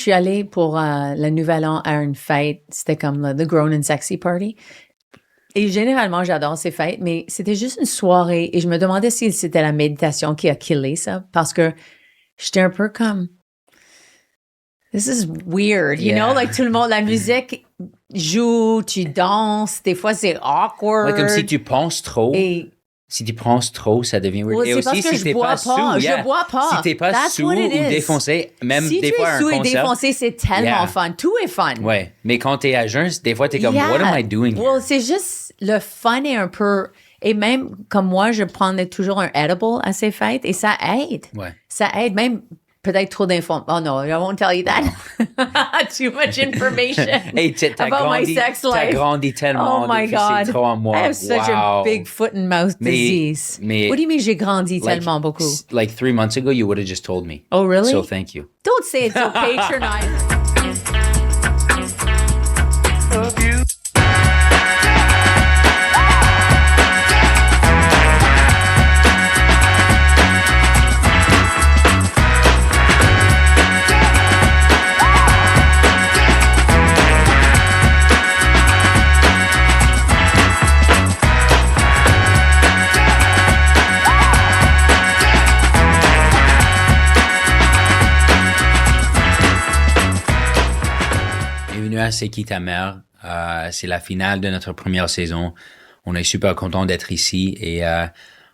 Je suis allée pour le Nouvel An à une fête. C'était comme The Grown and Sexy Party. Et généralement, j'adore ces fêtes, mais c'était juste une soirée et je me demandais si c'était la méditation qui a killé ça parce que j'étais un peu comme this is weird, you know, like tout le monde, la musique joue, tu danses, des fois c'est awkward. Ouais, comme si tu penses trop. Et si tu penses trop, ça devient weird. well, Et aussi, si t'es pas sous, je bois pas. Si t'es pas That's sous what ou it is. défoncé, même si des tu fois es un sous et concert. défoncé, c'est tellement fun. Tout est fun. Ouais, mais quand t'es à jeun, des fois t'es comme, what am I doing here? Well, c'est juste le fun est un peu. Et même comme moi, je prenais toujours un edible à ces fêtes et ça aide. Ouais. Ça aide même. Peut-être trop d'informations. Oh no, I won't tell you that. Too much information Hey, about my sex life. T'as grandi tellement. Oh my God. C'est trop en moi. I have such a big foot and mouth disease. Mais, what do you mean j'ai grandi tellement beaucoup? Like 3 months ago, you would have just told me. Oh, really? So thank you. Don't say it so patronizing. C'est qui ta mère? C'est la finale de notre première saison. On est super content d'être ici et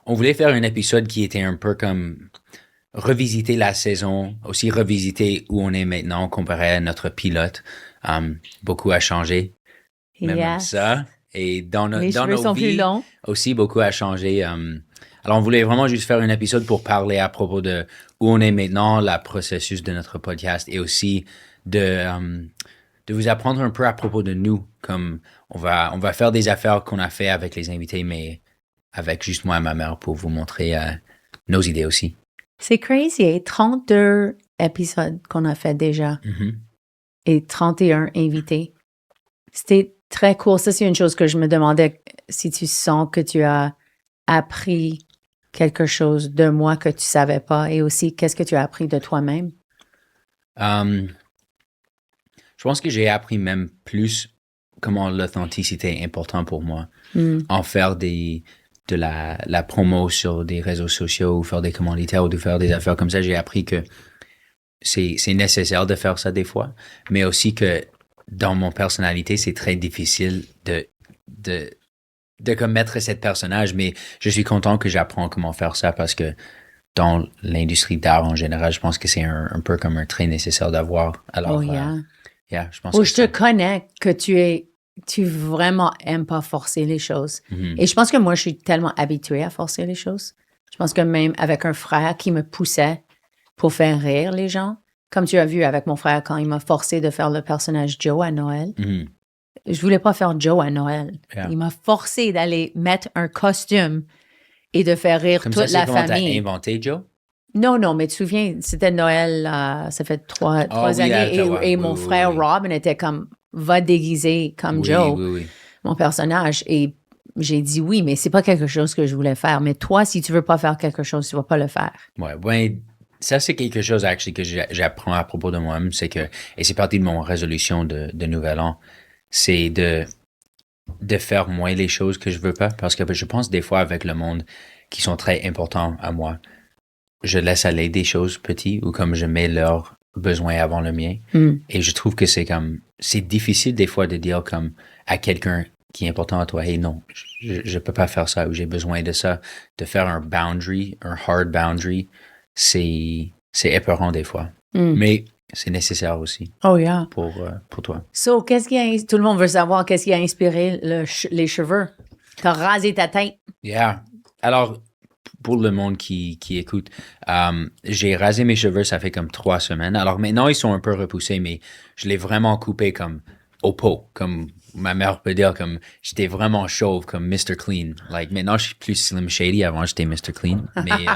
on voulait faire un épisode qui était un peu comme revisiter la saison, aussi revisiter où on est maintenant comparé à notre pilote. Beaucoup a changé, même ça. Et dans nos vies, aussi beaucoup a changé. Alors, on voulait vraiment juste faire un épisode pour parler à propos de où on est maintenant, le processus de notre podcast et aussi de vous apprendre un peu à propos de nous, comme on va faire des affaires qu'on a fait avec les invités, mais avec juste moi et ma mère pour vous montrer nos idées aussi. C'est crazy, 32 épisodes qu'on a fait déjà et 31 invités. C'était très cool. Ça, c'est une chose que je me demandais si tu sens que tu as appris quelque chose de moi que tu savais pas et aussi qu'est-ce que tu as appris de toi-même? Je pense que j'ai appris même plus comment l'authenticité est importante pour moi. En faire de la promo sur des réseaux sociaux ou faire des commanditaires ou de faire des affaires comme ça, j'ai appris que c'est nécessaire de faire ça des fois, mais aussi que dans mon personnalité, c'est très difficile de comme mettre cette personnage, mais je suis content que j'apprends comment faire ça parce que dans l'industrie d'art en général, je pense que c'est un peu comme un trait nécessaire d'avoir. Alors, je pense je te connais que tu vraiment aimes pas forcer les choses. Et je pense que moi, je suis tellement habituée à forcer les choses. Je pense que même avec un frère qui me poussait pour faire rire les gens, comme tu as vu avec mon frère quand il m'a forcé de faire le personnage Joe à Noël. Je voulais pas faire Joe à Noël. Il m'a forcé d'aller mettre un costume et de faire rire comme toute ça, la famille. T'as inventé Joe? Non, mais tu te souviens, c'était Noël, ça fait trois années, et mon frère Robin était comme, va déguiser comme Joe, mon personnage. Et j'ai dit oui, mais c'est pas quelque chose que je voulais faire. Mais toi, si tu veux pas faire quelque chose, tu vas pas le faire. Ouais, ça c'est quelque chose actually que j'apprends à propos de moi-même, c'est que, et c'est partie de mon résolution de Nouvel An, c'est de faire moins les choses que je veux pas, parce que je pense des fois avec le monde qui sont très importants à moi, je laisse aller des choses petites ou comme je mets leurs besoins avant le mien. Et je trouve que c'est difficile des fois de dire comme à quelqu'un qui est important à toi, hey non, je peux pas faire ça ou j'ai besoin de ça. De faire un boundary, un hard boundary, c'est épeurant des fois. Mais c'est nécessaire aussi. Oh yeah. Pour toi. So, tout le monde veut savoir qu'est-ce qui a inspiré les cheveux. T'as rasé ta tête. Yeah. Alors, pour le monde qui écoute, j'ai rasé mes cheveux, ça fait comme 3 semaines. Alors maintenant, ils sont un peu repoussés, mais je l'ai vraiment coupé comme au pot, comme ma mère peut dire, comme j'étais vraiment chauve, comme Mr. Clean. Like, maintenant, je suis plus Slim Shady. Avant, j'étais Mr. Clean. Mais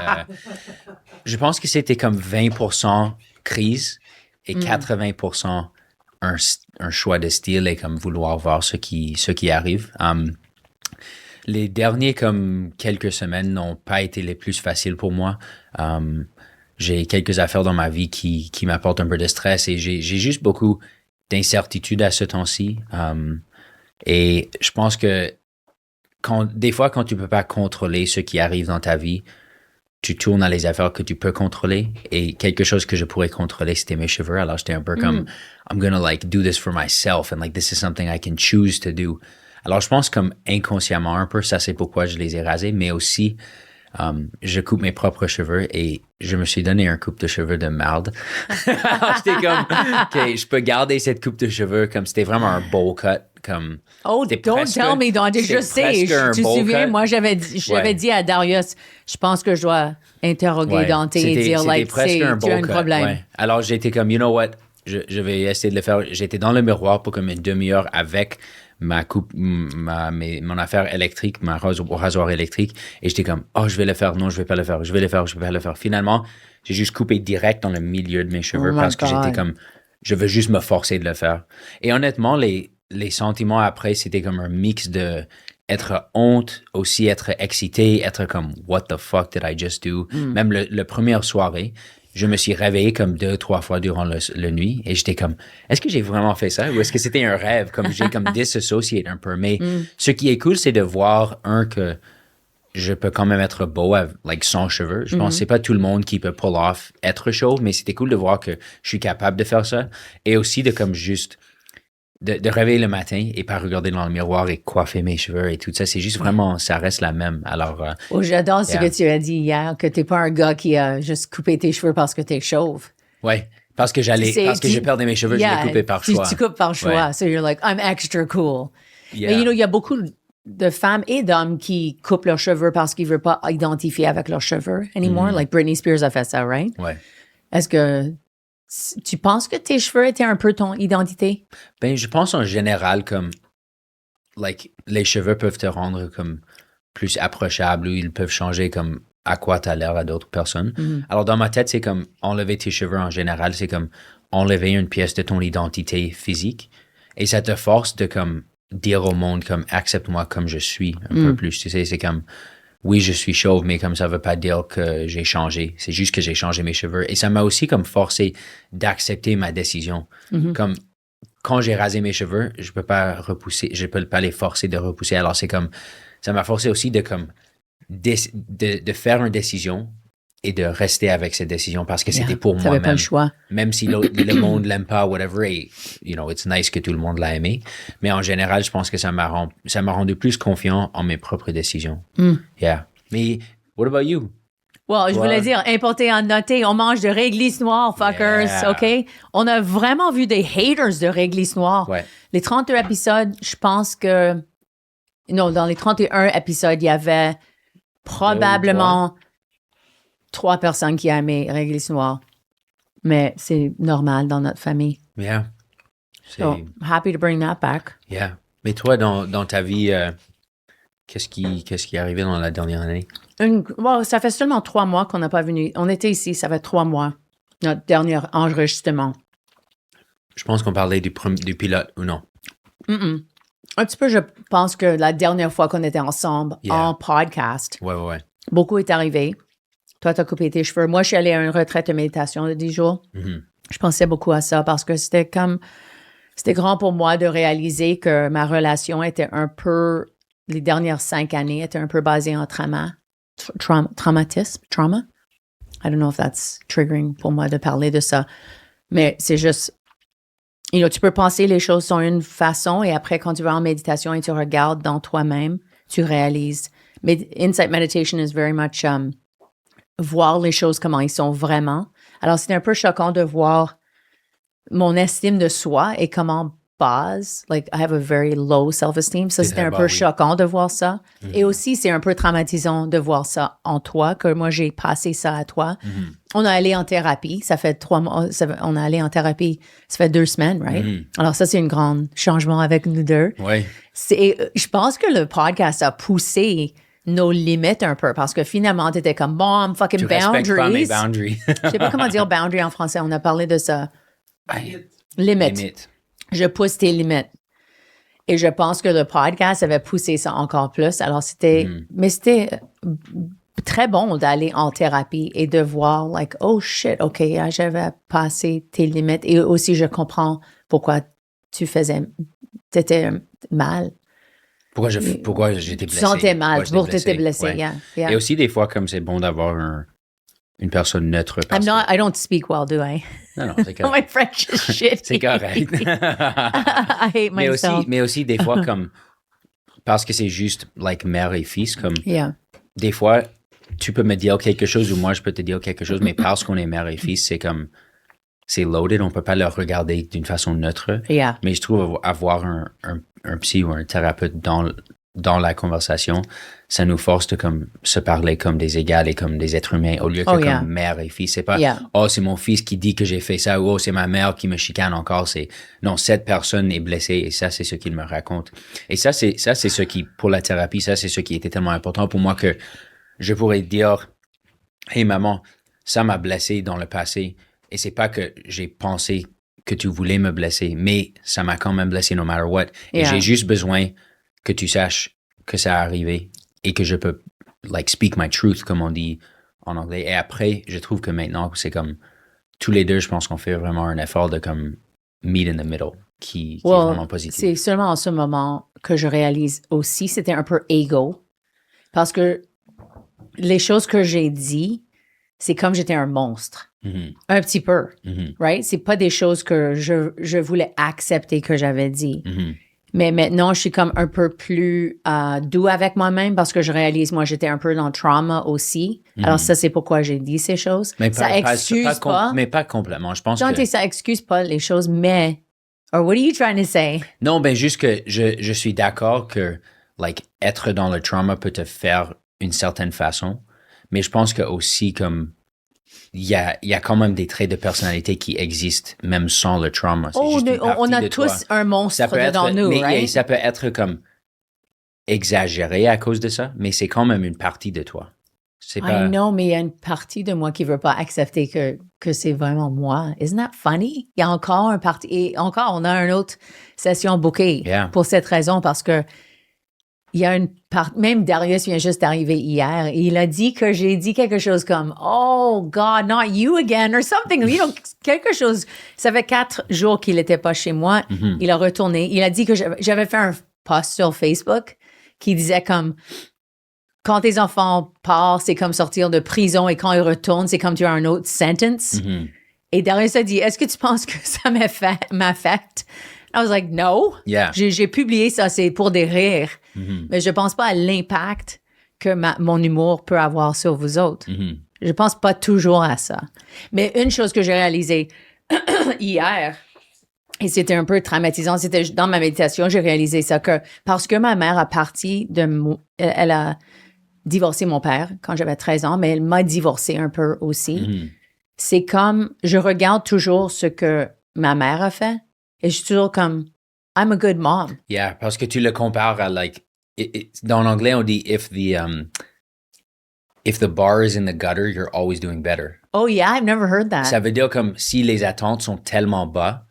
je pense que c'était comme 20% crise et 80% un choix de style et comme vouloir voir ce qui arrive. Les derniers comme quelques semaines n'ont pas été les plus faciles pour moi. j'ai quelques affaires dans ma vie qui m'apportent un peu de stress et j'ai juste beaucoup d'incertitudes à ce temps-ci. Et je pense que des fois, quand tu peux pas contrôler ce qui arrive dans ta vie, tu tournes à les affaires que tu peux contrôler. Et quelque chose que je pourrais contrôler, c'était mes cheveux. Alors, j'étais un peu comme, I'm gonna like do this for myself and like this is something I can choose to do. Alors, je pense comme inconsciemment un peu, ça c'est pourquoi je les ai rasés, mais aussi, je coupe mes propres cheveux et je me suis donné un coupe de cheveux de merde. J'étais comme, OK, je peux garder cette coupe de cheveux comme c'était vraiment un bowl cut. Comme, oh, don't tell me, Don. Je sais. Tu te souviens, moi, j'avais dit à Darius, je pense que je dois interroguer Dante et dire, like, tu as un problème. Ouais. Alors, j'étais comme, you know what, je vais essayer de le faire. J'étais dans le miroir pour comme une demi-heure avec ma coupe, mon affaire électrique, ma rasoir électrique. Et j'étais comme, oh, je vais le faire. Non, je vais pas le faire. Je vais le faire. Je vais pas le faire. Finalement, j'ai juste coupé direct dans le milieu de mes cheveux parce que j'étais comme, je veux juste me forcer de le faire. Et honnêtement, les sentiments après, c'était comme un mix de être honte, aussi être excité, être comme, what the fuck did I just do? Même le première soirée, je me suis réveillé comme 2-3 fois durant le nuit et j'étais comme, est-ce que j'ai vraiment fait ça ou est-ce que c'était un rêve? Comme j'ai comme dissocié un peu. Mais ce qui est cool, c'est de voir, que je peux quand même être beau like, sans cheveux. Je pense que c'est pas tout le monde qui peut pull off être chauve, mais c'était cool de voir que je suis capable de faire ça. Et aussi de comme juste de réveiller le matin et pas regarder dans le miroir et coiffer mes cheveux et tout ça. C'est juste vraiment, ça reste la même. Alors, j'adore ce que tu as dit hier, que t'es pas un gars qui a juste coupé tes cheveux parce que t'es chauve. Ouais. Parce que j'ai perdu mes cheveux, je l'ai coupé par choix. Tu coupes par choix. Ouais. So you're like, I'm extra cool. Yeah. Mais il y a beaucoup de femmes et d'hommes qui coupent leurs cheveux parce qu'ils veulent pas identifier avec leurs cheveux anymore. Like Britney Spears a fait ça, right? Ouais. Est-ce que tu penses que tes cheveux étaient un peu ton identité? Ben, je pense en général comme, like, les cheveux peuvent te rendre comme plus approchable ou ils peuvent changer comme à quoi t'as l'air à d'autres personnes. Alors, dans ma tête, c'est comme enlever tes cheveux en général, c'est comme enlever une pièce de ton identité physique et ça te force de comme dire au monde comme accepte-moi comme je suis un peu plus. Tu sais, c'est comme oui, je suis chauve, mais comme ça veut pas dire que j'ai changé. C'est juste que j'ai changé mes cheveux. Et ça m'a aussi comme forcé d'accepter ma décision. Comme quand j'ai rasé mes cheveux, je peux pas les forcer de repousser. Alors c'est comme, ça m'a forcé aussi de comme, de faire une décision et de rester avec cette décision parce que c'était pour moi-même. Pas le choix. Même si le monde l'aime pas, whatever, et, you know, it's nice que tout le monde l'a aimé. Mais en général, je pense que ça m'a rendu plus confiant en mes propres décisions. Yeah. Mais, what about you? Well, je voulais dire, importer en noter, on mange de réglisse noire, fuckers, OK? On a vraiment vu des haters de réglisse noire. Ouais. Les 32 épisodes, je pense que... Non, dans les 31 épisodes, il y avait probablement 3 personnes qui aimaient réglisse noire. Mais c'est normal dans notre famille. Yeah. So, happy to bring that back. Yeah. Mais toi, dans ta vie, qu'est-ce qui est arrivé dans la dernière année? Ça fait seulement 3 mois qu'on n'a pas venu. On était ici, ça fait 3 mois. Notre dernier enregistrement. Je pense qu'on parlait du pilote, ou non? Un petit peu, je pense que la dernière fois qu'on était ensemble en podcast, beaucoup est arrivé. Toi, tu as coupé tes cheveux. Moi, je suis allée à une retraite de méditation de 10 jours. Je pensais beaucoup à ça parce que c'était grand pour moi de réaliser que ma relation était un peu, les dernières 5 années, étaient un peu basées en traumatisme. Trauma. I don't know if that's triggering pour moi de parler de ça. Mais c'est juste, tu peux penser les choses sont une façon et après, quand tu vas en méditation et tu regardes dans toi-même, tu réalises. Mais Insight Meditation is very much voir les choses comment ils sont vraiment. Alors, c'était un peu choquant de voir mon estime de soi et comment base, like, I have a very low self-esteem. Ça, c'était un peu choquant de voir ça. Et aussi, c'est un peu traumatisant de voir ça en toi, que moi, j'ai passé ça à toi. On a allé en thérapie. Ça fait 3 mois. On a allé en thérapie. Ça fait 2 semaines, right? Alors, ça, c'est un grand changement avec nous deux. Oui. Je pense que le podcast a poussé nos limites un peu parce que finalement, t'étais comme, bon, I'm fucking boundaries. Tu respectes pas mes boundaries. Je sais pas comment dire boundary en français. On a parlé de ça. Limite. Je pousse tes limites. Et je pense que le podcast avait poussé ça encore plus. Alors, mais c'était très bon d'aller en thérapie et de voir, like, oh shit, OK, j'avais passé tes limites. Et aussi, je comprends pourquoi t'étais mal. Pourquoi j'étais blessé. Tu sentais mal, Pourquoi pour t'étais blessé, ouais. yeah. Et aussi, des fois, comme c'est bon d'avoir une personne neutre. I don't speak well, do I? Non, c'est correct. My French is shit. C'est correct. I hate myself. Mais aussi, des fois, comme, parce que c'est juste, like, mère et fils, comme, des fois, tu peux me dire quelque chose ou moi, je peux te dire quelque chose, mais parce qu'on est mère et fils, c'est comme, c'est loaded, on peut pas le regarder d'une façon neutre. Yeah. Mais je trouve avoir un psy ou un thérapeute dans la conversation, ça nous force de comme se parler comme des égales et comme des êtres humains au lieu que comme mère et fils. C'est pas oh, c'est mon fils qui dit que j'ai fait ça ou oh, c'est ma mère qui me chicane encore. C'est non, cette personne est blessée et ça c'est ce qu'il me raconte. Et ça c'est ce qui pour la thérapie, ça c'est ce qui était tellement important pour moi que je pourrais dire hey maman, ça m'a blessé dans le passé et c'est pas que j'ai pensé que tu voulais me blesser, mais ça m'a quand même blessé no matter what. Et j'ai juste besoin que tu saches que ça a arrivé et que je peux, like, speak my truth, comme on dit en anglais. Et après, je trouve que maintenant, c'est comme, tous les deux, je pense qu'on fait vraiment un effort de, comme, meet in the middle, qui est vraiment positif. C'est seulement en ce moment que je réalise aussi, c'était un peu ego, parce que les choses que j'ai dit, c'est comme j'étais un monstre. Mm-hmm. Un petit peu, Mm-hmm. right? C'est pas des choses que je voulais accepter que j'avais dit. Mm-hmm. Mais maintenant, je suis comme un peu plus doux avec moi-même parce que je réalise, moi, j'étais un peu dans le trauma aussi. Mm-hmm. Alors ça, c'est pourquoi j'ai dit ces choses. Mais ça excuse pas. Mais pas complètement. Je pense que... ça excuse pas les choses, mais... Or what are you trying to say? Non, ben juste que je suis d'accord que, like, être dans le trauma peut te faire une certaine façon. Mais je pense que aussi, comme... Il y a quand même des traits de personnalité qui existent, même sans le trauma. On a tous un monstre dedans nous, right? Ça peut être comme exagéré à cause de ça, mais c'est quand même une partie de toi. I know, mais il y a une partie de moi qui veut pas accepter que c'est vraiment moi. Isn't that funny? Il y a encore un parti, et encore, on a une autre session bookée pour cette raison, parce que il y a une part, même Darius vient juste d'arriver hier et il a dit que j'ai dit quelque chose comme oh God, not you again or something, you know, quelque chose. Ça fait 4 jours qu'il était pas chez moi. Mm-hmm. Il a retourné. Il a dit que j'avais fait un post sur Facebook qui disait comme quand tes enfants partent, c'est comme sortir de prison et quand ils retournent, c'est comme tu as un autre sentence. Mm-hmm. Et Darius a dit, est-ce que tu penses que ça m'affecte? I was like, no. Yeah. J'ai publié ça, c'est pour des rires. Mm-hmm. Mais je pense pas à l'impact que mon humour peut avoir sur vous autres. Mm-hmm. Je pense pas toujours à ça. Mais une chose que j'ai réalisée hier, et c'était un peu traumatisant, c'était dans ma méditation, j'ai réalisé ça, que parce que ma mère a parti elle a divorcé mon père quand j'avais 13 ans, mais elle m'a divorcé un peu aussi. Mm-hmm. C'est comme, je regarde toujours ce que ma mère a fait, et je suis toujours comme, I'm a good mom. Yeah, parce que tu le compares à, like, dans l'anglais, on dit, if the bar is in the gutter, you're always doing better. Oh yeah, I've never heard that. Ça veut dire comme, si les attentes sont tellement bas,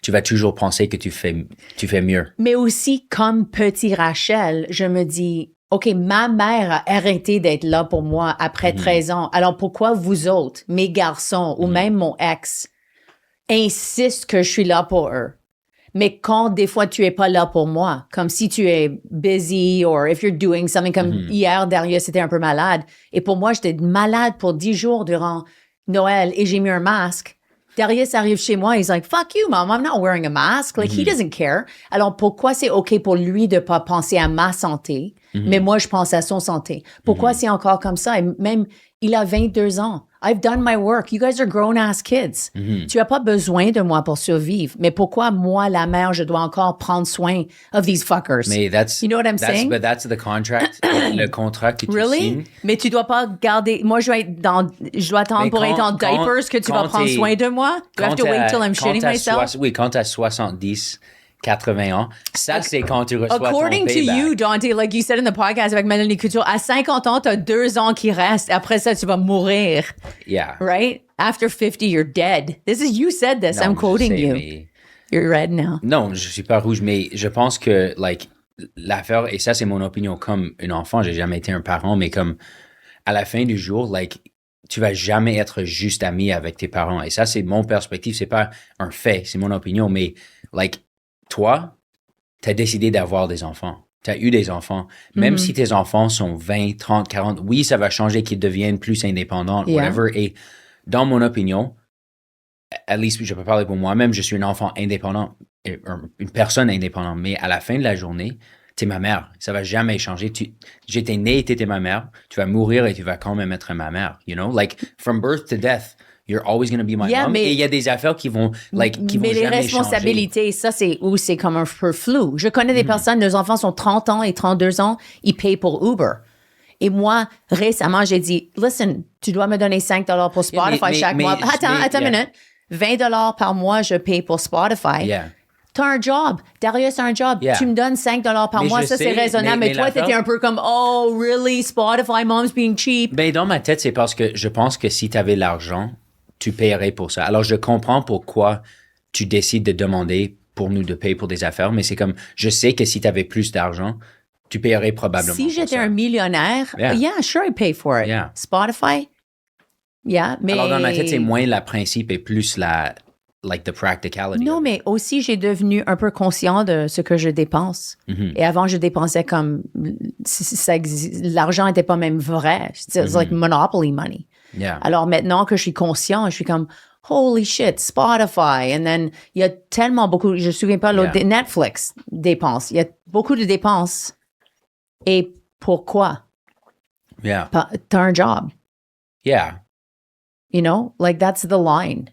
tu vas toujours penser que tu fais mieux. Mais aussi, comme petit Rachel, je me dis, OK, ma mère a arrêté d'être là pour moi après 13 ans. Alors pourquoi vous autres, mes garçons, ou même mon ex, insiste que je suis là pour eux. Mais quand des fois tu es pas là pour moi, comme si tu es busy or if you're doing something, comme hier, Darius était un peu malade. Et pour moi, j'étais malade pour 10 jours durant Noël et j'ai mis un masque. Darius arrive chez moi, he's like, fuck you, mom, I'm not wearing a mask. Like, he doesn't care. Alors, pourquoi c'est OK pour lui de pas penser à ma santé, mais moi, je pense à son santé? Pourquoi c'est encore comme ça? Et même, il a 22 ans. I've done my work. You guys are grown-ass kids. Tu as pas besoin de moi pour survivre. Mais pourquoi, moi, la mère, je dois encore prendre soin of these fuckers? Mais you know what I'm saying? But that's the contract. Le contrat que tu signes. Mais tu dois pas garder... Moi, je dois attendre pour être en diapers que tu vas prendre soin de moi? Do I have to wait till I'm shitting myself? Oui, quand tu as 70... 80 ans. Ça, c'est quand tu reçois According ton to payback. you, Dante, like you said in the podcast avec Mélanie Couture, à 50 ans, tu as 2 ans qui restent. Après ça, tu vas mourir. Yeah. Right? After 50, you're dead. You said this. Non, I'm quoting you. Mais... You're red now. Non, je suis pas rouge, mais je pense que, like, l'affaire, et ça, c'est mon opinion comme un enfant, j'ai jamais été un parent, mais comme, à la fin du jour, like, tu vas jamais être juste ami avec tes parents. Et ça, c'est mon perspective. C'est pas un fait, c'est mon opinion. Mais, like, toi, tu as décidé d'avoir des enfants. Tu as eu des enfants. Même si tes enfants sont 20, 30, 40, oui, ça va changer qu'ils deviennent plus indépendants, whatever. Et dans mon opinion, at least, je peux parler pour moi-même, je suis un enfant indépendant, une personne indépendante. Mais à la fin de la journée, t'es ma mère. Ça va jamais changer. J'étais né, t'étais ma mère. Tu vas mourir et tu vas quand même être ma mère. You know? Like, from birth to death, you're always going to be my mom. Et il y a des affaires qui vont, qui vont jamais changer. Mais les responsabilités, ça, c'est comme un peu flou. Je connais des personnes, leurs enfants sont 30 ans et 32 ans, ils payent pour Uber. Et moi, récemment, j'ai dit, listen, tu dois me donner $5 pour Spotify chaque mois. Attends une minute. $20 par mois, je paye pour Spotify. Yeah. T'as un job. Darius a un job. Yeah. Tu me donnes $5 par mois. Ça, c'est raisonnable. Mais toi, t'étais un peu comme, oh, really? Spotify, mom's being cheap. Ben, dans ma tête, c'est parce que je pense que si tu avais l'argent, tu paierais pour ça. Alors, je comprends pourquoi tu décides de demander pour nous de payer pour des affaires, mais c'est comme, je sais que si tu avais plus d'argent, tu paierais probablement. Si j'étais un millionnaire, yeah, sure, I'd pay for it. Yeah. Spotify, yeah, mais... Alors, dans ma tête, c'est moins le principe et plus the practicality. Non, mais aussi, j'ai devenu un peu conscient de ce que je dépense. Et avant, je dépensais comme... l'argent n'était pas même vrai. It's like monopoly money. Yeah. Alors maintenant que je suis conscient, je suis comme... Holy shit, Spotify. And then, il y a tellement beaucoup... Je ne me souviens pas, Netflix dépense. Il y a beaucoup de dépenses. Et pourquoi? Yeah. T'as un job. Yeah. You know, like that's the line.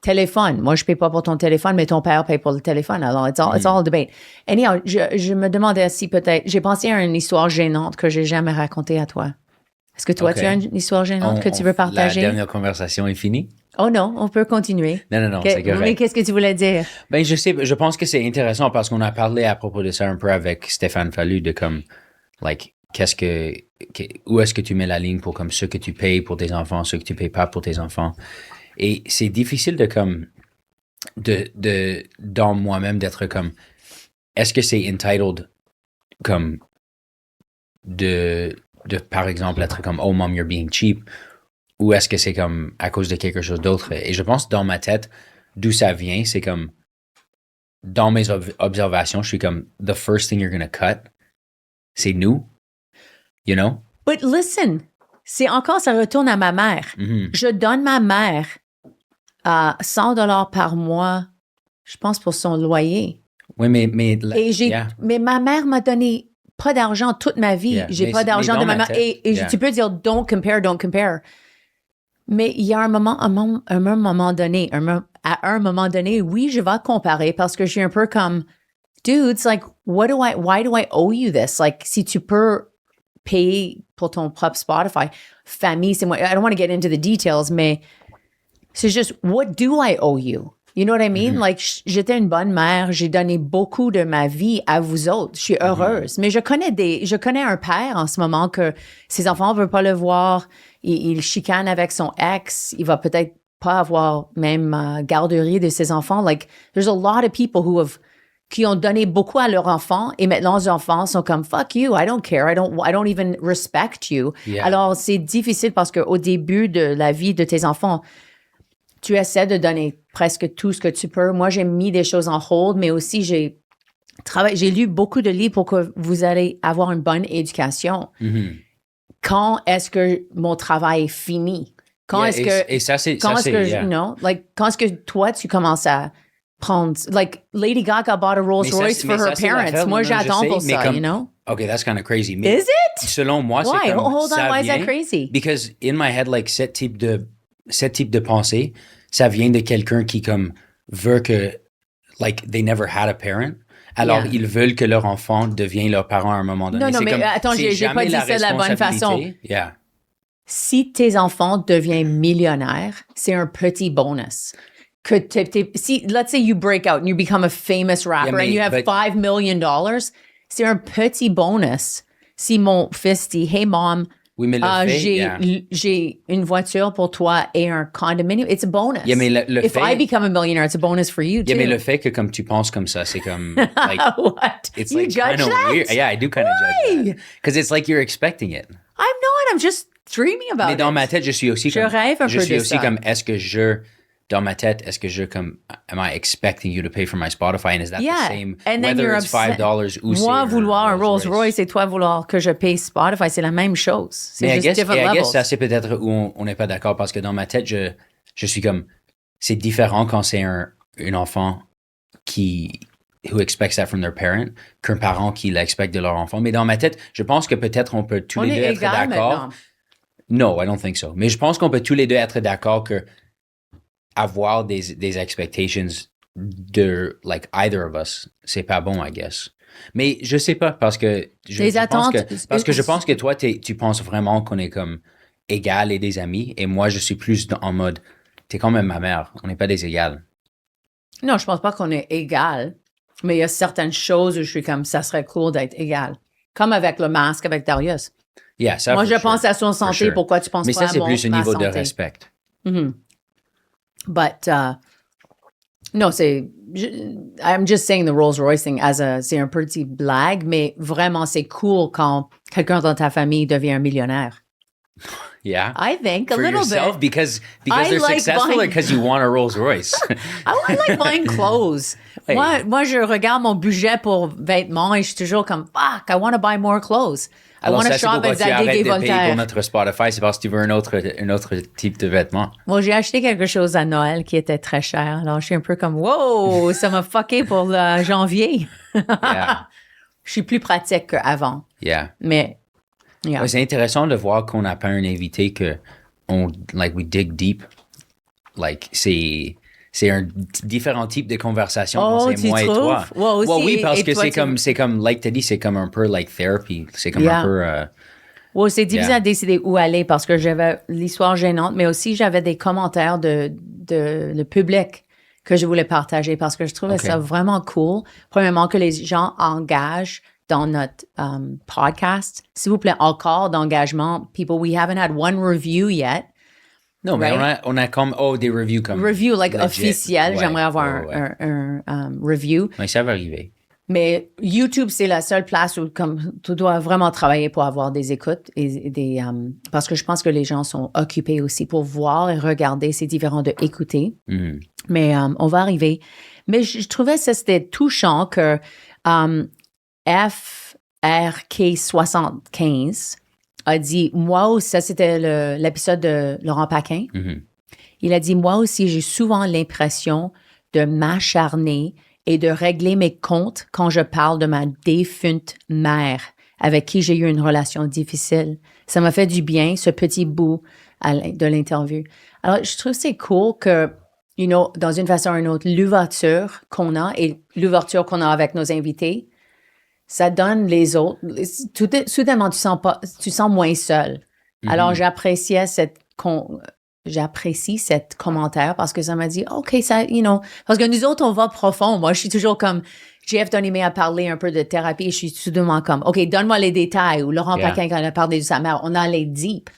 Téléphone. Moi, je paye pas pour ton téléphone, mais ton père paye pour le téléphone. Alors, it's all a debate. Anyhow, je me demandais si peut-être... J'ai pensé à une histoire gênante que j'ai jamais racontée à toi. Est-ce que toi, tu as une histoire gênante que tu veux partager? La dernière conversation est finie? Oh non, on peut continuer. Non, c'est correct. Mais qu'est-ce que tu voulais dire? Ben, je pense que c'est intéressant parce qu'on a parlé à propos de ça un peu avec Stéphane Fallu de comme, like, où est-ce que tu mets la ligne pour comme ce que tu payes pour tes enfants, ce que tu payes pas pour tes enfants. Et c'est difficile de comme, dans moi-même d'être comme, est-ce que c'est entitled comme de par exemple être comme, oh mom, you're being cheap, ou est-ce que c'est comme à cause de quelque chose d'autre? Et je pense dans ma tête, d'où ça vient, c'est comme, dans mes observations, je suis comme, the first thing you're gonna cut, c'est nous, you know? But listen, ça retourne à ma mère. Je donne ma mère $100 par mois, je pense, pour son loyer. Oui, mais mais ma mère m'a donné pas d'argent toute ma vie. Yeah. J'ai pas d'argent de ma mère. Et tu peux dire, don't compare. Mais il y a un moment donné, à un moment donné, oui, je vais comparer parce que je suis un peu comme, dude, it's like, why do I owe you this? Like, si tu peux payer pour ton propre Spotify, famille, c'est moi. I don't want to get into the details, mais c'est juste, what do I owe you? You know what I mean? Like, j'étais une bonne mère, j'ai donné beaucoup de ma vie à vous autres. Je suis heureuse. Mais je connais un père en ce moment que ses enfants ne veulent pas le voir. Il chicane avec son ex. Il va peut-être pas avoir même garderie de ses enfants. Like, there's a lot of people qui ont donné beaucoup à leurs enfants et maintenant les enfants sont comme fuck you, I don't care, I don't even respect you. Yeah. Alors, c'est difficile parce qu'au début de la vie de tes enfants, tu essaies de donner presque tout ce que tu peux. Moi, j'ai mis des choses en hold, mais aussi j'ai lu beaucoup de livres pour que vous allez avoir une bonne éducation. Quand est-ce que mon travail est fini? Quand est-ce que toi, tu commences à prendre... Like, Lady Gaga bought a Rolls Royce for her parents. Moi, j'attends pour ça, you know? Okay, that's kind of crazy. Mais is it? Selon moi, why? c'est comme... Hold on, why is that crazy? Because in my head, like, ce type de pensée, ça vient de quelqu'un qui, comme, veut que, like, they never had a parent. Alors, ils veulent que leur enfant devienne leur parent à un moment donné. Non, mais comme, attends, j'ai pas dit ça de la bonne façon. Yeah. Si tes enfants deviennent millionnaires, c'est un petit bonus. Let's say you break out and you become a famous rapper and you have $5 million, c'est un petit bonus. Si mon fils dit, hey mom, oui, mais j'ai une voiture pour toi et un condominium, it's a bonus. Yeah, mais If I become a millionaire, it's a bonus for you too. Yeah, mais le fait que comme tu penses comme ça, c'est comme like what? It's you like judge kind of that? weird. Yeah, I do kind of judge that. Because it's like you're expecting it. I'm not. I'm just dreaming about Mais dans it. ma tête, je suis aussi Je comme... rêve un je peu suis de aussi ça. comme, dans ma tête, est-ce que je comme, am I expecting you to pay for my Spotify? And is that the same, And then whether you're it's $5 ou c'est moi vouloir un Rolls-Royce et toi vouloir que je paye Spotify, c'est la même chose. C'est Mais juste different levels. ça, c'est peut-être où on n'est pas d'accord parce que dans ma tête, je suis comme, c'est différent quand c'est un enfant who expects that from their parent qu'un parent qui l'expecte de leur enfant. Mais dans ma tête, je pense que peut-être on peut tous les deux être d'accord. Maintenant. No, I don't think so. Mais je pense qu'on peut tous les deux être d'accord que avoir des expectations de like either of us, c'est pas bon, I guess. Mais je sais pas parce que je pense que toi tu penses vraiment qu'on est comme égal et des amis et moi je suis plus en mode t'es quand même ma mère, on n'est pas des égales. Non, je pense pas qu'on est égal, mais il y a certaines choses où je suis comme ça serait cool d'être égal. Comme avec le masque avec Darius. Yeah, ça, moi je pense à son santé, sure. Pourquoi tu penses mais pas à ça c'est plus au niveau santé. de respect. Mm-hmm. But no, I'm just saying the Rolls-Royce thing c'est un petit blague, mais vraiment c'est cool quand quelqu'un dans ta famille devient un millionnaire. Yeah, I think a for little yourself, bit because they're like successful or because you want a Rolls Royce. I like buying clothes. Hey. Moi, je regarde mon budget pour vêtements et je suis toujours comme fuck, I want to buy more clothes. Alors ça, c'est pourquoi tu arrêtes de payer Voltaire. pour notre Spotify, c'est parce que tu veux un autre type de vêtements. Bon, j'ai acheté quelque chose à Noël qui était très cher. Alors, je suis un peu comme, wow, ça m'a fucké pour le janvier. Yeah. Je suis plus pratique qu'avant. Yeah. Mais, yeah. Ouais, c'est intéressant de voir qu'on n'a pas un invité que we dig deep. Like, c'est un différent type de conversation quand c'est moi et toi. Oui, parce que c'est comme, like t'as dit, c'est comme un peu like therapy. C'est comme un peu... c'est difficile à décider où aller parce que j'avais l'histoire gênante, mais aussi j'avais des commentaires de le public que je voulais partager parce que je trouvais ça vraiment cool. Premièrement, que les gens engagent dans notre podcast. S'il vous plaît, encore d'engagement. People, we haven't had one review yet. Non, mais on a comme, des reviews comme... Review, like legit. officiel. J'aimerais avoir un review. Oui, ça va arriver. Mais YouTube, c'est la seule place où comme tu dois vraiment travailler pour avoir des écoutes et parce que je pense que les gens sont occupés aussi pour voir et regarder. C'est différent de écouter. Mm. Mais on va arriver. Mais je trouvais que c'était touchant que FRK75 a dit, moi aussi, ça c'était l'épisode de Laurent Paquin. Mm-hmm. Il a dit, moi aussi, j'ai souvent l'impression de m'acharner et de régler mes comptes quand je parle de ma défunte mère avec qui j'ai eu une relation difficile. Ça m'a fait du bien, ce petit bout de l'interview. Alors, je trouve que c'est cool que, dans une façon ou une autre, l'ouverture qu'on a et l'ouverture qu'on a avec nos invités, ça donne les autres. Soudainement, tu sens moins seul. Mm-hmm. Alors, j'apprécie cet commentaire parce que ça m'a dit, OK, ça, parce que nous autres, on va profond. Moi, je suis toujours comme, Jeff Donimé a parlé un peu de thérapie et je suis soudainement comme, OK, donne-moi les détails. Ou Laurent Paquin, quand il a parlé de sa mère, on a les deep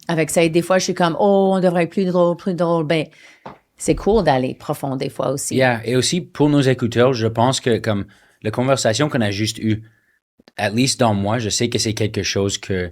avec ça. Et des fois, je suis comme, on devrait être plus drôle. Ben, c'est cool d'aller profond des fois aussi. Yeah. Et aussi, pour nos écouteurs, je pense que comme la conversation qu'on a juste eue, at least dans moi, je sais que c'est quelque chose que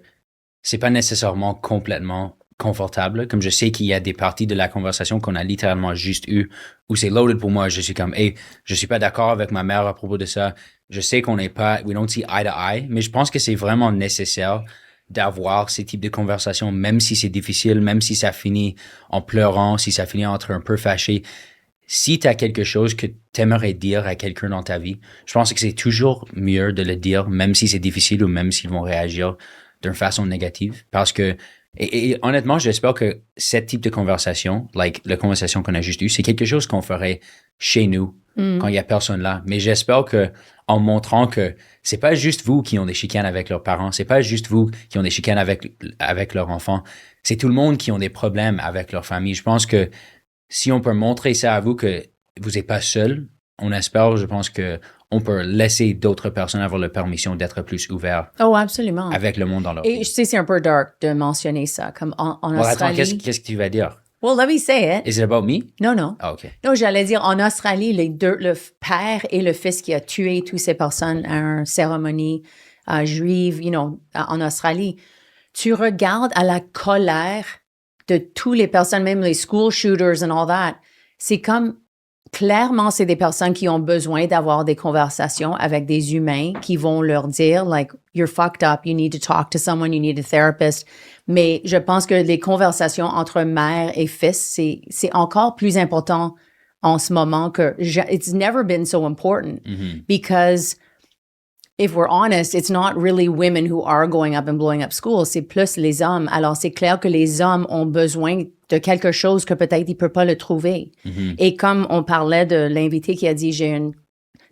c'est pas nécessairement complètement confortable. Comme je sais qu'il y a des parties de la conversation qu'on a littéralement juste eu où c'est loaded pour moi. Je suis comme, je suis pas d'accord avec ma mère à propos de ça. Je sais qu'on n'est pas, we don't see eye to eye, mais je pense que c'est vraiment nécessaire d'avoir ces types de conversations, même si c'est difficile, même si ça finit en pleurant, si ça finit en être un peu fâché. Si tu as quelque chose que tu aimerais dire à quelqu'un dans ta vie, je pense que c'est toujours mieux de le dire, même si c'est difficile ou même s'ils vont réagir d'une façon négative. Parce que, et honnêtement, j'espère que ce type de conversation, like la conversation qu'on a juste eue, c'est quelque chose qu'on ferait chez nous quand il n'y a personne là. Mais j'espère que en montrant que c'est pas juste vous qui ont des chicanes avec leurs parents, c'est pas juste vous qui ont des chicanes avec leurs enfants, c'est tout le monde qui ont des problèmes avec leur famille. Je pense que si on peut montrer ça à vous que vous n'êtes pas seul, on espère, je pense que on peut laisser d'autres personnes avoir la permission d'être plus ouverts. Oh, absolument. Avec le monde dans leur vie. Et je sais, c'est un peu dark de mentionner ça, comme en Australie. Attends, qu'est-ce que tu vas dire? Well, let me say it. Is it about me? Non. Ah, OK. Non, j'allais dire, en Australie, le père et le fils qui a tué toutes ces personnes à une cérémonie juive, en Australie, tu regardes à la colère de toutes les personnes, même les school shooters and all that, c'est comme, clairement, c'est des personnes qui ont besoin d'avoir des conversations avec des humains qui vont leur dire, like, you're fucked up, you need to talk to someone, you need a therapist. Mais je pense que les conversations entre mère et fils, c'est encore plus important en ce moment que it's never been so important because if we're honest, it's not really women who are going up and blowing up schools, c'est plus les hommes. Alors, c'est clair que les hommes ont besoin de quelque chose que peut-être ils ne peuvent pas le trouver. Et comme on parlait de l'invité qui a dit, j'ai un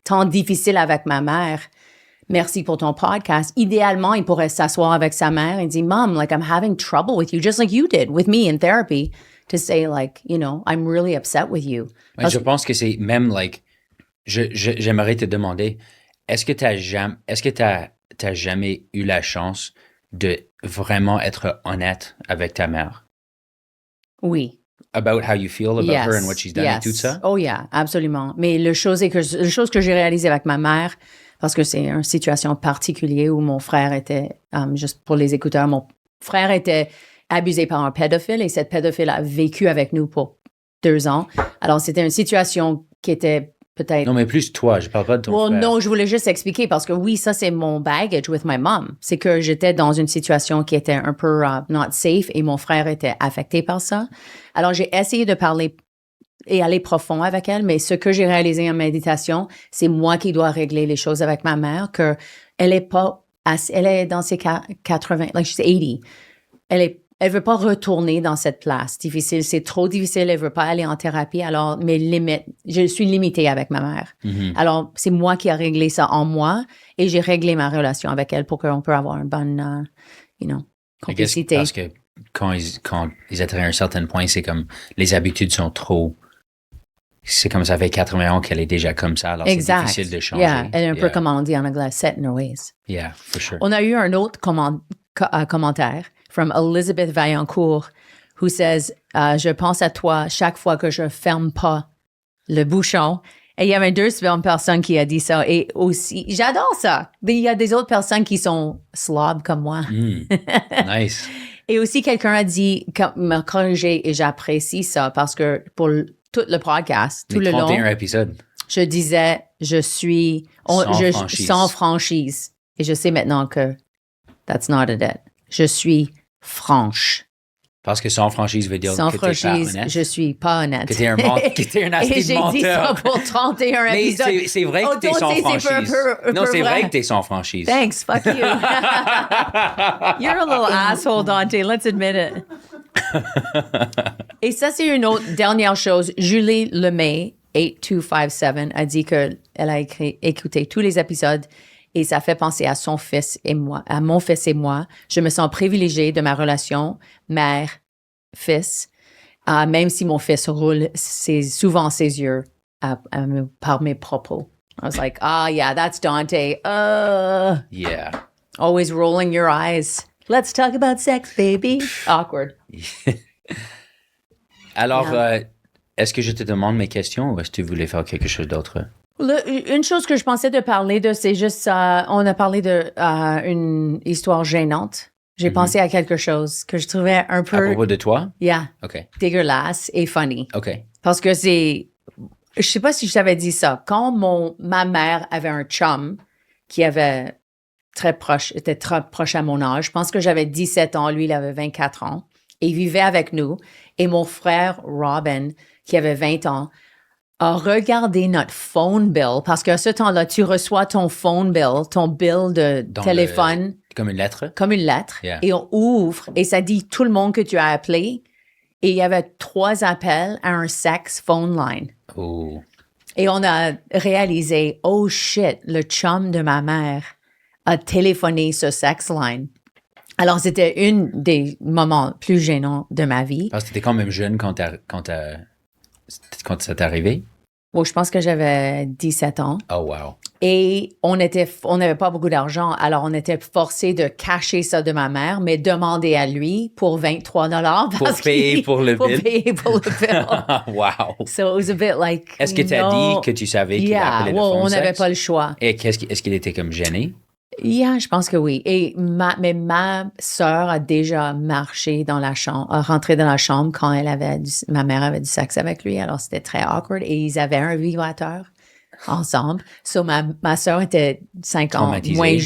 temps difficile avec ma mère, merci pour ton podcast. Idéalement, il pourrait s'asseoir avec sa mère et dire, Mom, like, I'm having trouble with you, just like you did with me in therapy, to say, like, you know, I'm really upset with you. Ouais, je pense que c'est même, like, j'aimerais te demander, est-ce que t'as jamais eu la chance de vraiment être honnête avec ta mère? Oui. About how you feel about her and what she's done et tout ça? Oh yeah, absolument. Mais la chose que j'ai réalisée avec ma mère, parce que c'est une situation particulière où mon frère était, juste pour les écouteurs, mon frère était abusé par un pédophile et cette pédophile a vécu avec nous pour 2 ans. Alors, c'était une situation qui était peut-être... Non, mais plus toi, je parle pas de ton frère. Non, je voulais juste expliquer parce que oui, ça, c'est mon baggage with my mom. C'est que j'étais dans une situation qui était un peu not safe et mon frère était affecté par ça. Alors, j'ai essayé de parler et aller profond avec elle, mais ce que j'ai réalisé en méditation, c'est moi qui dois régler les choses avec ma mère, que elle est dans ses 80, like she's 80. Elle veut pas retourner dans cette place difficile. C'est trop difficile. Elle veut pas aller en thérapie. Alors, mes limites, je suis limitée avec ma mère. Alors, c'est moi qui ai réglé ça en moi et j'ai réglé ma relation avec elle pour qu'on puisse avoir une bonne, complicité. Parce que quand ils atteignent un certain point, c'est comme les habitudes sont trop. C'est comme ça fait 80 ans qu'elle est déjà comme ça. Alors, c'est difficile de changer. Yeah, elle est un peu comme on dit en anglais, set in her ways. Yeah, for sure. On a eu un autre commentaire from Elizabeth Vaillancourt, who says, je pense à toi chaque fois que je ferme pas le bouchon. Et il y avait 2 personnes qui a dit ça. Et aussi, j'adore ça. Mais il y a des autres personnes qui sont slobs comme moi. Nice. Et aussi, quelqu'un a dit, m'a corrigé et j'apprécie ça parce que pour tout le podcast, tout le long, 31 épisodes. Je disais, je suis sans franchise. Et je sais maintenant que that's not it. Je suis franche. Parce que sans franchise veut dire sans que t'es pas honnête. Je suis pas honnête. Que t'es un nasty et j'ai menteur. dit ça pour 31 épisodes. Mais c'est vrai que t'es sans franchise. Non, c'est vrai que t'es sans franchise. Thanks, fuck you. You're a little asshole, Dante. Let's admit it. Et ça, c'est une autre dernière chose. Julie Lemay, 8257, a dit qu'elle a écouté tous les épisodes et ça fait penser à son fils et moi, à mon fils et moi. Je me sens privilégiée de ma relation mère-fils, même si mon fils roule souvent ses yeux par mes propos. I was like, yeah, that's Dante. Yeah. Always rolling your eyes. Let's talk about sex, baby. Awkward. Alors, est-ce que je te demande mes questions ou est-ce que tu voulais faire quelque chose d'autre? Une chose que je pensais de parler de, c'est juste, on a parlé de une histoire gênante. J'ai pensé à quelque chose que je trouvais un peu... À propos de toi? Yeah. OK. Dégueulasse et funny. OK. Parce que je sais pas si je t'avais dit ça. Quand ma mère avait un chum qui était très proche à mon âge, je pense que j'avais 17 ans, lui, il avait 24 ans, et il vivait avec nous. Et mon frère, Robin, qui avait 20 ans, a regardé notre phone bill, parce qu'à ce temps-là, tu reçois ton phone bill, ton bill de téléphone. Comme une lettre? Comme une lettre. Yeah. Et on ouvre, et ça dit tout le monde que tu as appelé. Et il y avait 3 appels à un sex phone line. Oh. Et on a réalisé, oh shit, le chum de ma mère a téléphoné ce sex line. Alors, c'était un des moments plus gênants de ma vie. Parce que tu étais quand même jeune quand ça t'est arrivé? Bon, je pense que j'avais 17 ans. Oh, wow. Et on n'avait pas beaucoup d'argent, alors on était forcé de cacher ça de ma mère, mais demander à lui pour $23. Pour payer pour le bill? Pour payer pour le bill. Wow. So it was a bit like... Est-ce que tu as dit que tu savais qu'il appelait le phone on sex? n'avait pas le choix. Et est-ce qu'il était comme gêné? Yeah, je pense que oui. Mais ma sœur a déjà marché dans la chambre, a rentré dans la chambre quand ma mère avait du sexe avec lui. Alors, c'était très awkward. Et ils avaient un vibrateur ensemble. So, ma sœur était 5 ans moins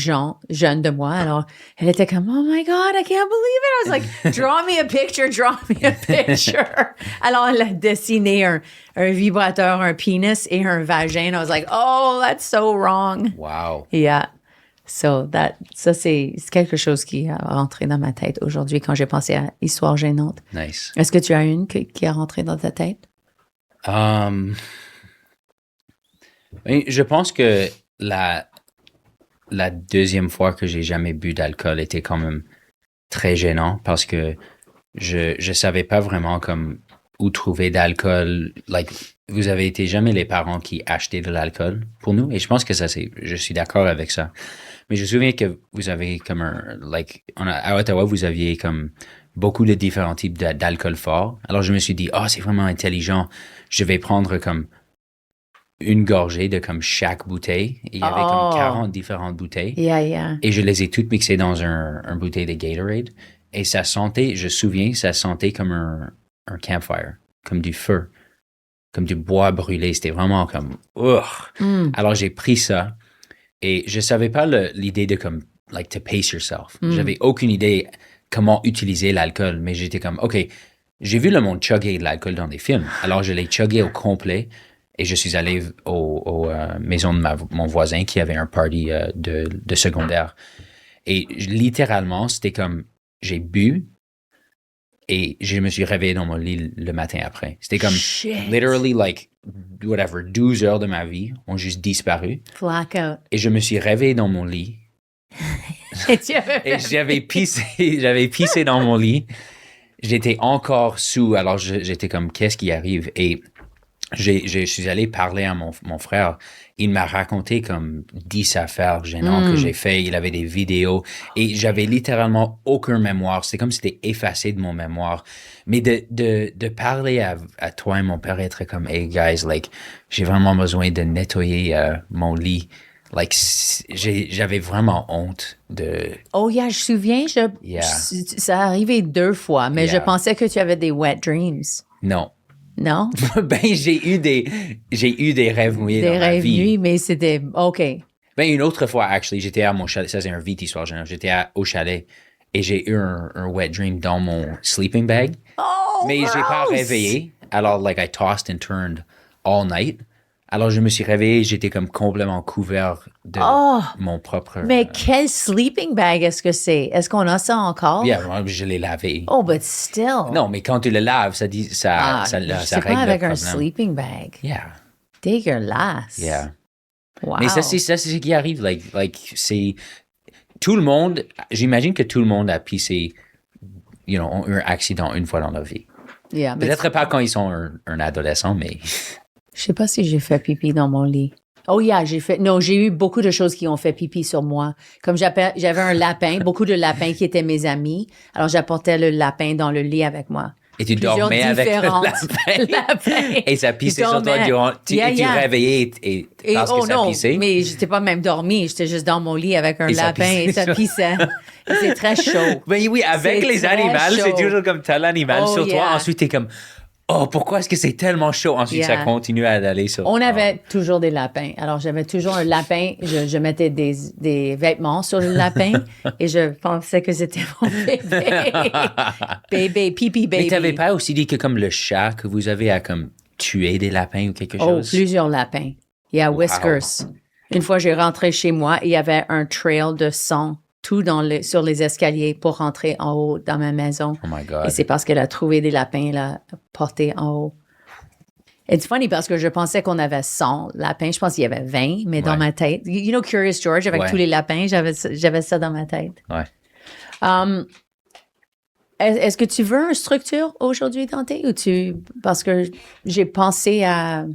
jeune de moi. Alors, elle était comme, oh my God, I can't believe it. I was like, draw me a picture, draw me a picture. Alors, elle a dessiné un vibrateur, un pénis et un vagin. I was like, oh, that's so wrong. Wow. Yeah. So, ça, c'est quelque chose qui a rentré dans ma tête aujourd'hui quand j'ai pensé à Histoire gênante. Nice. Est-ce que tu as une qui a rentré dans ta tête? Je pense que la deuxième fois que j'ai jamais bu d'alcool était quand même très gênant parce que je savais pas vraiment comme où trouver d'alcool. Like, vous avez été jamais les parents qui achetaient de l'alcool pour nous et je pense que je suis d'accord avec ça. Mais je me souviens que vous avez comme à Ottawa, vous aviez comme beaucoup de différents types d'alcool fort. Alors je me suis dit, c'est vraiment intelligent. Je vais prendre comme une gorgée de comme chaque bouteille. Et il y avait comme 40 différentes bouteilles. Yeah. Et je les ai toutes mixées dans un bouteille de Gatorade. Et ça sentait comme un campfire, comme du feu, comme du bois brûlé. C'était vraiment comme, Alors j'ai pris ça. Et je savais pas l'idée de comme, like, to pace yourself. J'avais aucune idée comment utiliser l'alcool, mais j'étais comme, OK, j'ai vu le monde chugger de l'alcool dans des films. Alors, je l'ai chuggé au complet et je suis allé aux maisons de mon voisin qui avait un party de secondaire. Et littéralement, c'était comme, j'ai bu et je me suis réveillé dans mon lit le matin après. C'était comme, literally, like, 12 heures de ma vie ont juste disparu. Blackout. Et je me suis réveillé dans mon lit. Et j'avais pissé dans mon lit. J'étais encore sous, alors j'étais comme, qu'est-ce qui arrive? Et je suis allé parler à mon frère. Il m'a raconté comme 10 affaires gênantes que j'ai fait. Il avait des vidéos et j'avais littéralement aucun mémoire. C'était comme si c'était effacé de mon mémoire. Mais de parler à toi et mon père, être comme, hey guys, like, j'ai vraiment besoin de nettoyer mon lit. Like, j'avais vraiment honte de... Oh yeah, je souviens, ça arrivé 2 fois, mais je pensais que tu avais des wet dreams. Non. Non? Ben, j'ai eu des rêves mouillés dans ma vie. Des rêves nuits, mais c'était... OK. Ben, une autre fois, actually, j'étais à mon chalet. Ça, c'est un vite histoire générale. J'étais au chalet et j'ai eu un wet dream dans mon sleeping bag. Oh, mais j'ai pas réveillé. Alors, like, I tossed and turned all night. Alors, je me suis réveillé, j'étais comme complètement couvert de mon propre... Mais quel sleeping bag est-ce que c'est? Est-ce qu'on a ça encore? Yeah, je l'ai lavé. Oh, but still. Non, mais quand tu le laves, ça règle pas avec un sleeping bag. Yeah. Dégueulasse. Yeah. Wow. Mais ça, c'est ce qui arrive. Like, c'est... Tout le monde... J'imagine que tout le monde a pissé, ont eu un accident une fois dans leur vie. Yeah, peut-être pas quand ils sont un adolescent, mais... Je sais pas si j'ai fait pipi dans mon lit. Oh yeah, j'ai eu beaucoup de choses qui ont fait pipi sur moi. Comme j'avais un lapin, beaucoup de lapins qui étaient mes amis. Alors j'apportais le lapin dans le lit avec moi. Et tu dormais avec le lapin. Et ça pissait sur toi durant... Tu réveillais et parce que ça pissait. Non, mais j'étais pas même dormi. J'étais juste dans mon lit avec un lapin et ça pissait. C'est très chaud. Mais oui, avec les animaux, c'est toujours comme t'as l'animal sur toi. Ensuite, t'es comme... Oh, pourquoi est-ce que c'est tellement chaud? Ensuite, ça continue à aller sur... On avait toujours des lapins. Alors, j'avais toujours un lapin. Je mettais des vêtements sur le lapin et je pensais que c'était mon bébé. Pipi baby. Mais t'avais pas aussi dit que comme le chat que vous avez à comme tuer des lapins ou quelque chose? Oh, plusieurs lapins. Il y a Whiskers. Une fois, j'ai rentré chez moi et il y avait un trail de sang tout sur les escaliers pour rentrer en haut dans ma maison. Oh my God. Et c'est parce qu'elle a trouvé des lapins là, portés en haut. C'est funny parce que je pensais qu'on avait 100 lapins. Je pense qu'il y avait 20, mais dans ma tête. You know Curious George, avec tous les lapins, j'avais ça dans ma tête. Ouais. Est-ce que tu veux une structure aujourd'hui, Dante? Parce que j'ai pensé à...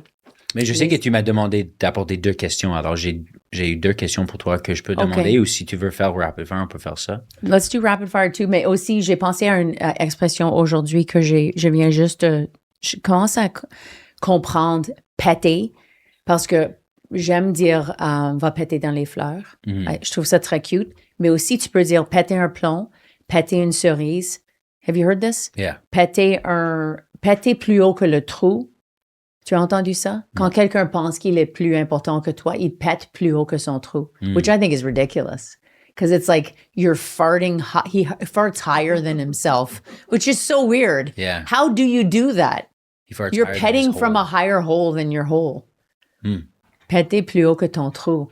Mais je sais que tu m'as demandé d'apporter 2 questions. Alors, j'ai eu 2 questions pour toi que je peux demander. Ou si tu veux faire rapid fire, on peut faire ça. Let's do rapid fire too. Mais aussi, j'ai pensé à une expression aujourd'hui que je viens juste... je commence à comprendre péter parce que j'aime dire va péter dans les fleurs. Je trouve ça très cute. Mais aussi, tu peux dire péter un plomb, péter une cerise. Have you heard this? Yeah. Péter plus haut que le trou. Tu as entendu ça? Quand quelqu'un pense qu'il est plus important que toi, il pète plus haut que son trou, which I think is ridiculous. Because it's like you're farting, he farts higher than himself, which is so weird. Yeah. How do you do that? You're petting from a higher hole than your hole. Péter plus haut que ton trou.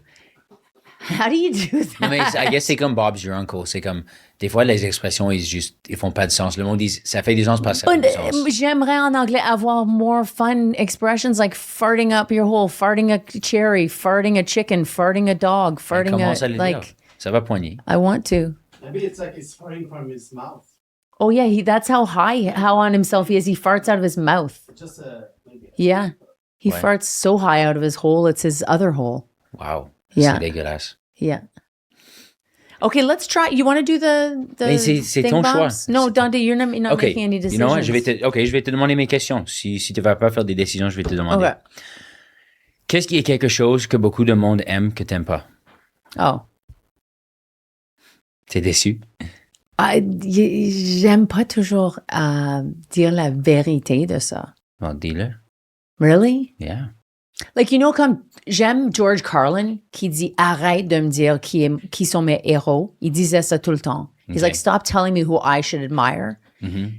How do you do that? Non, mais I guess c'est comme Bob's your uncle. C'est comme, des fois, les expressions, ils font pas de sens. Le monde dit, ça fait du sens, pas ça fait du sens. J'aimerais en anglais avoir more fun expressions like farting up your hole, farting a cherry, farting a chicken, farting a dog, farting Comment a... ça le like, dire? Ça va poigner. I want to. Maybe it's like he's farting from his mouth. Oh, yeah, that's how on himself he is. He farts out of his mouth. Just maybe. Yeah. He Ouais. farts so high out of his hole, it's his other hole. Wow. Yeah. C'est dégueulasse. Yeah. Okay, let's try. You want to do the Mais c'est thing ton bobs? choix. No, Dante, you're not Okay. making any You decisions. know what? Je vais te demander mes questions. Si tu vas pas faire des décisions, je vais te demander. Okay. Qu'est-ce qui est quelque chose que beaucoup de monde aime que t'aimes pas? Oh. T'es déçu? J'aime pas toujours dire la vérité de ça. Bon, dis-le. Really? Yeah. Like, you know, comme j'aime George Carlin qui dit arrête de me dire qui sont mes héros. Il disait ça tout le temps. He's Okay. like, stop telling me who I should admire. Mhm.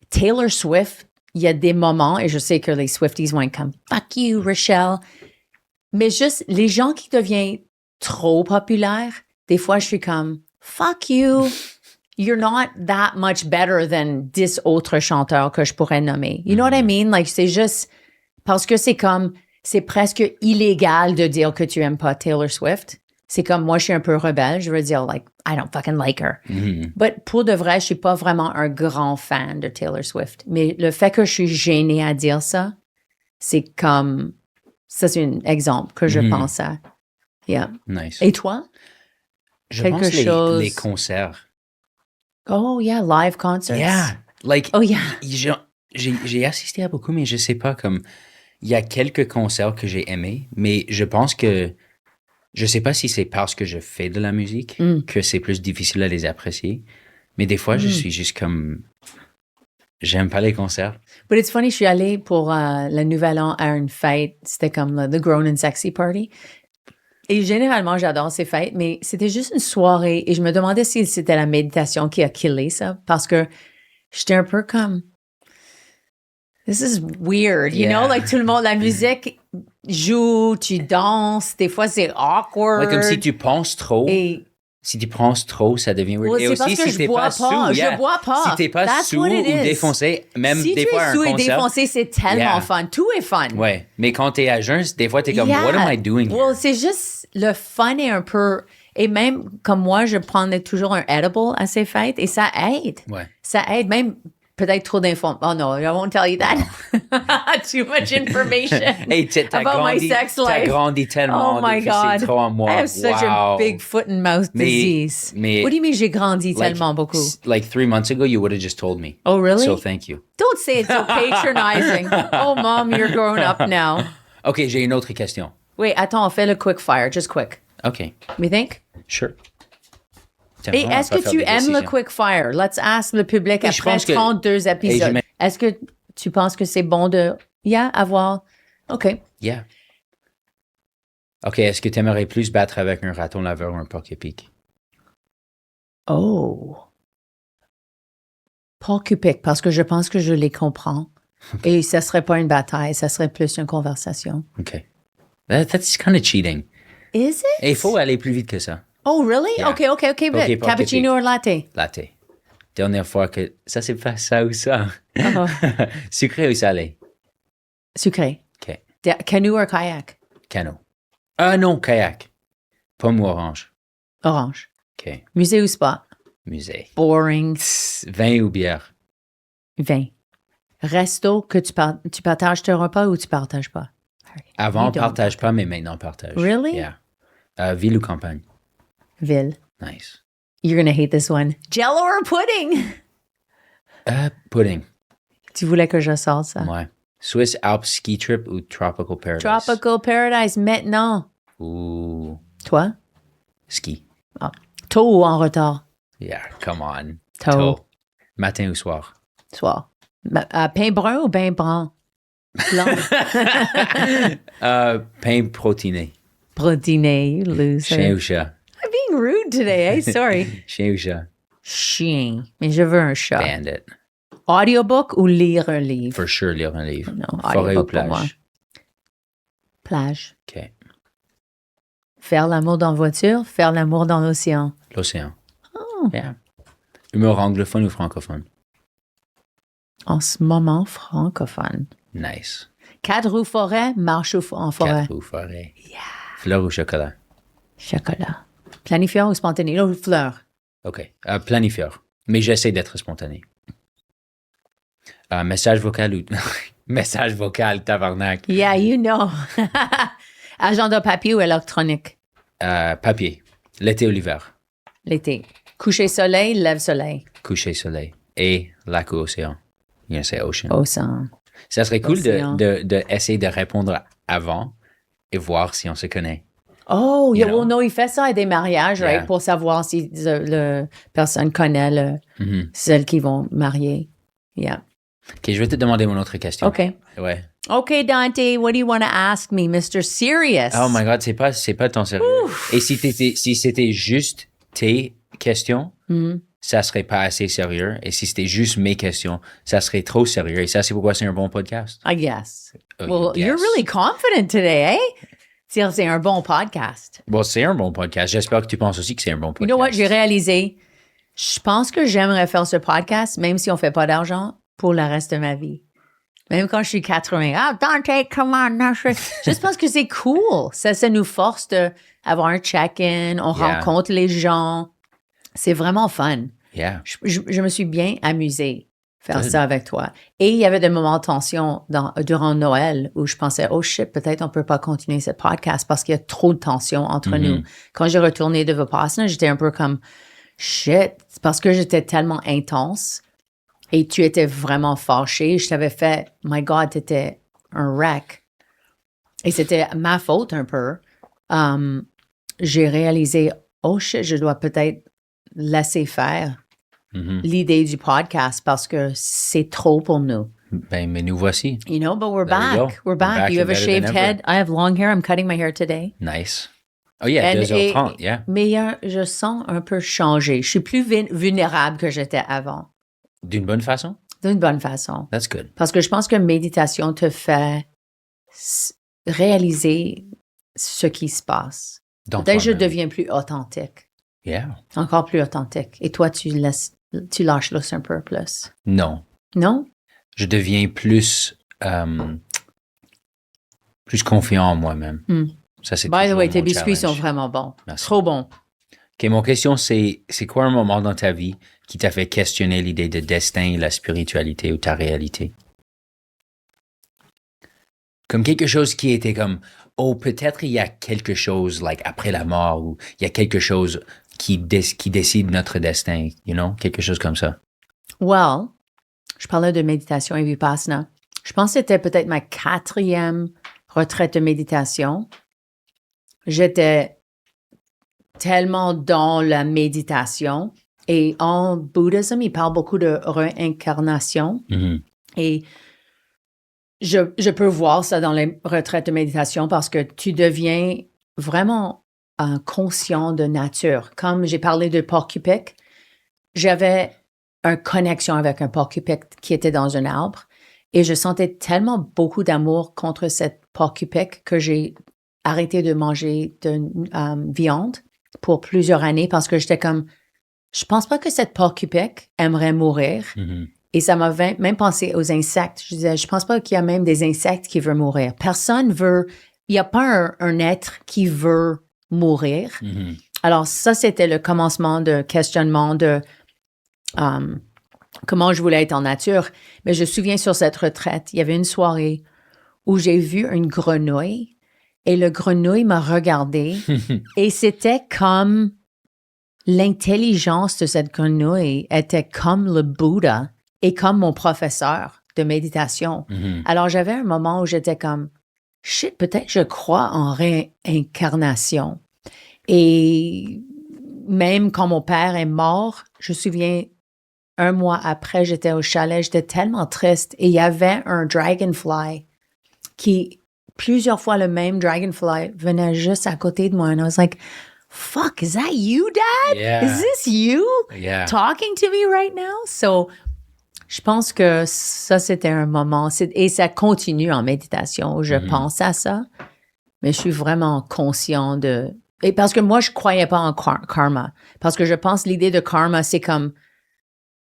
Taylor Swift, il y a des moments, et je sais que les Swifties vont être comme fuck you, Rochelle. Mais juste les gens qui deviennent trop populaires, des fois je suis comme fuck you. You're not that much better than 10 autres chanteurs que je pourrais nommer. You know what I mean? Like, c'est juste parce que c'est presque illégal de dire que tu aimes pas Taylor Swift. C'est comme moi, je suis un peu rebelle. Je veux dire, like, I don't fucking like her. But pour de vrai, je suis pas vraiment un grand fan de Taylor Swift. Mais le fait que je suis gênée à dire ça, c'est comme, ça c'est un exemple que je pense à. Yeah. Nice. Et toi? Je quelque pense chose- les concerts. Oh yeah, live concerts. Yeah. Like, Oh yeah. j'ai assisté à beaucoup, mais je sais pas, comme, il y a quelques concerts que j'ai aimés, mais je pense que, je sais pas si c'est parce que je fais de la musique que c'est plus difficile à les apprécier, mais des fois, je suis juste comme, j'aime pas les concerts. But it's funny, je suis allée pour le Nouvel An à une fête. C'était comme The Grown and Sexy Party. Et généralement, j'adore ces fêtes, mais c'était juste une soirée et je me demandais si c'était la méditation qui a killé ça parce que j'étais un peu comme this is weird, you know? Like tout le monde, la musique joue, tu danses, des fois c'est awkward. Ouais, comme si tu penses trop. Et Si tu penses trop, ça devient weird. well, Et c'est aussi, parce que si je t'es bois pas pas, sous, je bois pas. Si t'es pas That's sous what ou it is. défoncé, même si des tu fois es un sous et concert. défoncé, c'est tellement Yeah. fun. Tout est fun. Ouais, mais quand t'es à jeun, des fois t'es comme, Yeah. what am I doing here? Well, c'est juste le fun est un peu. Et même comme moi, je prenais toujours un edible à ces fêtes et ça aide. Ouais. Ça aide, même peut-être trop d'informations. Oh no, I won't tell you that. Too much information Hey, t'as about my grandi, sex t'as life. grandi tellement Oh my depuis God. ces 3 mois. I have such a Wow. big foot and mouth Mais- disease. mais- What do you mean j'ai grandi Like, tellement beaucoup? Like 3 months ago, you would have just told me. Oh, really? So thank you. Don't say it so patronizing. Oh, mom, you're grown up now. OK, j'ai une autre question. Wait, attends, on fait le quick fire, just quick. OK, Me think? sure. Et est-ce que tu aimes le quick fire? Let's ask le public Oui, je après pense que- 32 épisodes. j'aime- Est-ce que tu penses que c'est bon de avoir... OK. Yeah. OK, est-ce que tu aimerais plus battre avec un raton laveur ou un porc-épic? Oh. Porc-épic, parce que je pense que je les comprends. Et ça serait pas une bataille, ça serait plus une conversation. OK. That's kind of cheating. Is it? Et il faut aller plus vite que ça. Oh, really? Yeah. OK. porc-épic. Cappuccino ou latte? Latte. Dernière fois que... Ça, c'est pas ça ou ça. Uh-huh. Sucré ou salé? Sucré. OK. Canoe ou kayak? Canot. Ah non, kayak. Pomme ou orange? Orange. OK. Musée ou spa? Musée. Boring. Vin ou bière? Vin. Resto que tu partages ton repas ou tu partages pas? Avant, You don't. partage pas, mais maintenant, partage. Really? Yeah. Ville ou campagne? Ville. Nice. You're gonna hate this one. Jello or pudding? Pudding. Tu voulais que je sorte ça? Ouais. Swiss Alps Ski Trip ou Tropical Paradise? Tropical Paradise maintenant. Ouh, Toi? ski. Ah. Tôt ou en retard? Yeah, come on. Tôt. Matin ou soir? Soir. Pain brun ou pain brun? Blanc. Pain protéiné. Protéiné, you loser. Chien ou chat? I'm being rude today, sorry. Chien ou chat? Chien. Mais je veux un chat. Bandit. Audiobook ou lire un livre? For sure, lire un livre. Non, Forêt ou audiobook pour moi. plage? Plage. OK. Faire l'amour dans la voiture, faire l'amour dans l'océan. L'océan. Oh. Yeah. Humeur anglophone ou francophone? En ce moment, francophone. Nice. 4 roues forêt, marche en forêt. 4 roues, forêt. Yeah. Fleur ou chocolat? Chocolat. Planifieur ou spontané? Ou fleur? OK. Planifieur. Mais j'essaie d'être spontané. Message vocal ou... Message vocal, tabarnak. Yeah, you know. Agenda papier ou électronique? Papier. L'été ou l'hiver? L'été. Coucher soleil, lève soleil. Coucher soleil. Et lac ou océan? You're gonna say ocean. Océan. Ça serait cool Océan. de essayer de répondre avant et voir si on se connaît. Oh, You yeah, know? well, no, il fait ça à des mariages, Yeah. right, pour savoir si la personne connaît Mhm. celles qui vont marier. Yeah. OK, je vais te demander mon autre question. OK. Ouais. OK, Dante, what do you want to ask me, Mr. Serious? Oh my God, c'est pas ton sérieux. Et si c'était juste tes questions, ça serait pas assez sérieux. Et si c'était juste mes questions, ça serait trop sérieux. Et ça, c'est pourquoi c'est un bon podcast. I guess. Oh, Well, you you're guess. really confident today, eh? C'est un bon podcast. Bon, c'est un bon podcast. J'espère que tu penses aussi que c'est un bon podcast. You know what? J'ai réalisé, je pense que j'aimerais faire ce podcast, même si on fait pas d'argent, pour le reste de ma vie. Même quand je suis 80. Ah, Dante, come on. Non, je pense que c'est cool. Ça nous force d'avoir un check-in. On Yeah. rencontre les gens. C'est vraiment fun. Yeah. Je me suis bien amusée faire Good. ça avec toi. Et il y avait des moments de tension durant Noël où je pensais, oh shit, peut-être on peut pas continuer ce podcast parce qu'il y a trop de tension entre nous. Quand j'ai retourné de Vipassana, j'étais un peu comme, shit, c'est parce que j'étais tellement intense et tu étais vraiment fâché. Je t'avais fait, my God, t'étais un wreck. Et c'était ma faute un peu. J'ai réalisé, oh shit, je dois peut-être laisser faire l'idée du podcast parce que c'est trop pour nous. Ben, mais nous voici. You know, but we're There we go. back. We're back. You and have a better shaved than ever. head. I have long hair. I'm cutting my hair today. Nice. Oh yeah, And- 2h30, yeah. Mais je sens un peu changé. Je suis plus vulnérable que j'étais avant. D'une bonne façon? D'une bonne façon. That's good. Parce que je pense que méditation te fait réaliser ce qui se passe. Dans Peut-être que je toi-même. deviens plus authentique. Yeah. Encore plus authentique. Et toi, tu lâches l'os un peu plus. Non. Non? Je deviens plus confiant en moi-même. Ça, c'est By the toujours way, tes mon biscuits sont challenge. vraiment bons. Merci. Trop bons. OK, mon question, c'est quoi un moment dans ta vie qui t'a fait questionner l'idée de destin, la spiritualité ou ta réalité? Comme quelque chose qui était comme, oh, peut-être il y a quelque chose, like, après la mort, ou il y a quelque chose qui décide notre destin, you know? Quelque chose comme ça. Well, je parlais de méditation et vipassana. Je pense que c'était peut-être ma 4e retraite de méditation. J'étais tellement dans la méditation. Et en bouddhisme, il parle beaucoup de réincarnation. Et je peux voir ça dans les retraites de méditation parce que tu deviens vraiment conscient de nature. Comme j'ai parlé de porc-épic, j'avais une connexion avec un porc-épic qui était dans un arbre et je sentais tellement beaucoup d'amour contre cette porc-épic que j'ai arrêté de manger de viande pour plusieurs années parce que j'étais comme, je pense pas que cette porc-épic aimerait mourir. Et ça m'a même pensé aux insectes. Je disais, je pense pas qu'il y a même des insectes qui veulent mourir. Personne veut, il n'y a pas un être qui veut mourir. Alors ça, c'était le commencement de questionnement de comment je voulais être en nature. Mais je me souviens sur cette retraite, il y avait une soirée où j'ai vu une grenouille et le grenouille m'a regardé et c'était comme l'intelligence de cette grenouille était comme le Bouddha et comme mon professeur de méditation. Alors, j'avais un moment où j'étais comme, shit, peut-être je crois en réincarnation. Et même quand mon père est mort, je me souviens, un mois après, j'étais au chalet, j'étais tellement triste. Et il y avait un dragonfly qui, plusieurs fois le même dragonfly, venait juste à côté de moi. And I was like, fuck, is that you, Dad? Yeah. Is this you Yeah. talking to me right now? So, je pense que ça, c'était un moment. Et ça continue en méditation. Je pense à ça. Mais je suis vraiment conscient de... Et parce que moi, je croyais pas en karma. Parce que je pense l'idée de karma, c'est comme...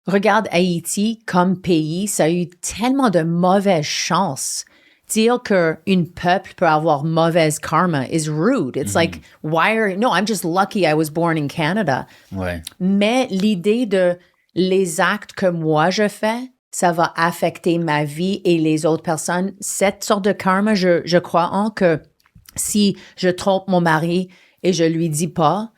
Regarde Haïti comme pays, ça a eu tellement de mauvaises chances. Dire qu'un peuple peut avoir mauvaise karma is rude. It's like, no, I'm just lucky I was born in Canada. Ouais. Mais l'idée de les actes que moi je fais, ça va affecter ma vie et les autres personnes. Cette sorte de karma, je crois en que si je trompe mon mari et je lui dis pas,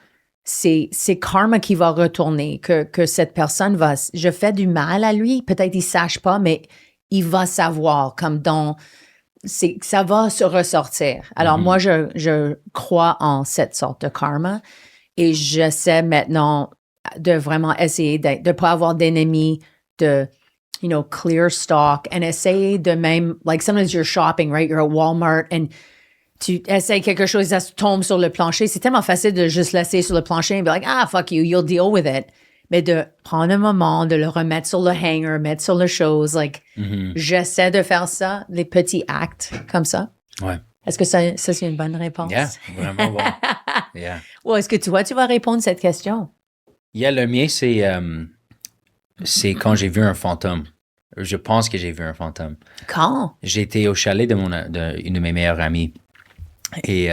c'est karma qui va retourner, que cette personne va... Je fais du mal à lui, peut-être il sache pas, mais il va savoir, comme dans... ça va se ressortir. Alors moi, je crois en cette sorte de karma et j'essaie maintenant de vraiment essayer de pas avoir d'ennemis, de, clear stock and essayer de même... Like sometimes you're shopping, right? You're at Walmart and... Tu essaies quelque chose, ça tombe sur le plancher. C'est tellement facile de juste laisser sur le plancher et be like, ah, fuck you, you'll deal with it. Mais de prendre un moment, de le remettre sur le hanger, mettre sur le chose, j'essaie de faire ça, les petits actes comme ça. Ouais. Est-ce que ça c'est une bonne réponse? Yeah, vraiment bon. Yeah. Ou est-ce que tu vas répondre à cette question? Yeah, le mien, c'est quand j'ai vu un fantôme. Je pense que j'ai vu un fantôme. Quand? J'étais au chalet d'une de mes meilleures amies. Et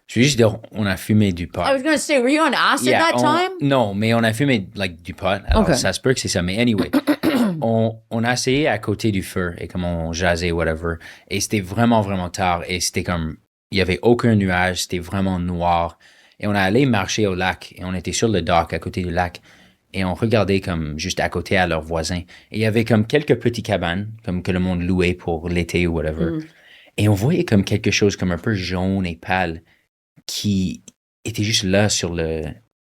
je veux juste dire, on a fumé du pot. I was going to say, were you on acid that time? Non, mais on a fumé du pot. Alors, Okay. ça se peut que c'est ça. Mais anyway, on a essayé à côté du feu et comme on jasait, whatever. Et c'était vraiment, vraiment tard. Et c'était comme, il n'y avait aucun nuage. C'était vraiment noir. Et on a allé marcher au lac. Et on était sur le dock à côté du lac. Et on regardait comme juste à côté à leurs voisins. Et il y avait comme quelques petites cabanes, comme que le monde louait pour l'été ou whatever. Et on voyait comme quelque chose comme un peu jaune et pâle qui était juste là sur le,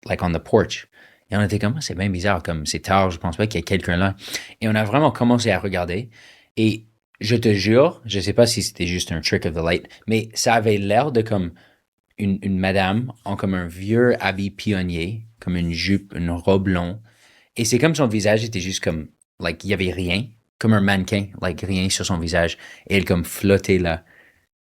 like on the porch. Et on était comme, c'est bien bizarre, comme c'est tard, je pense pas qu'il y ait quelqu'un là. Et on a vraiment commencé à regarder. Et je te jure, je sais pas si c'était juste un trick of the light, mais ça avait l'air de comme une madame en comme un vieux habit pionnier, comme une jupe, une robe longue. Et c'est comme son visage était juste comme, like, il y avait rien. Comme un mannequin, like rien sur son visage. Et elle comme flottait là,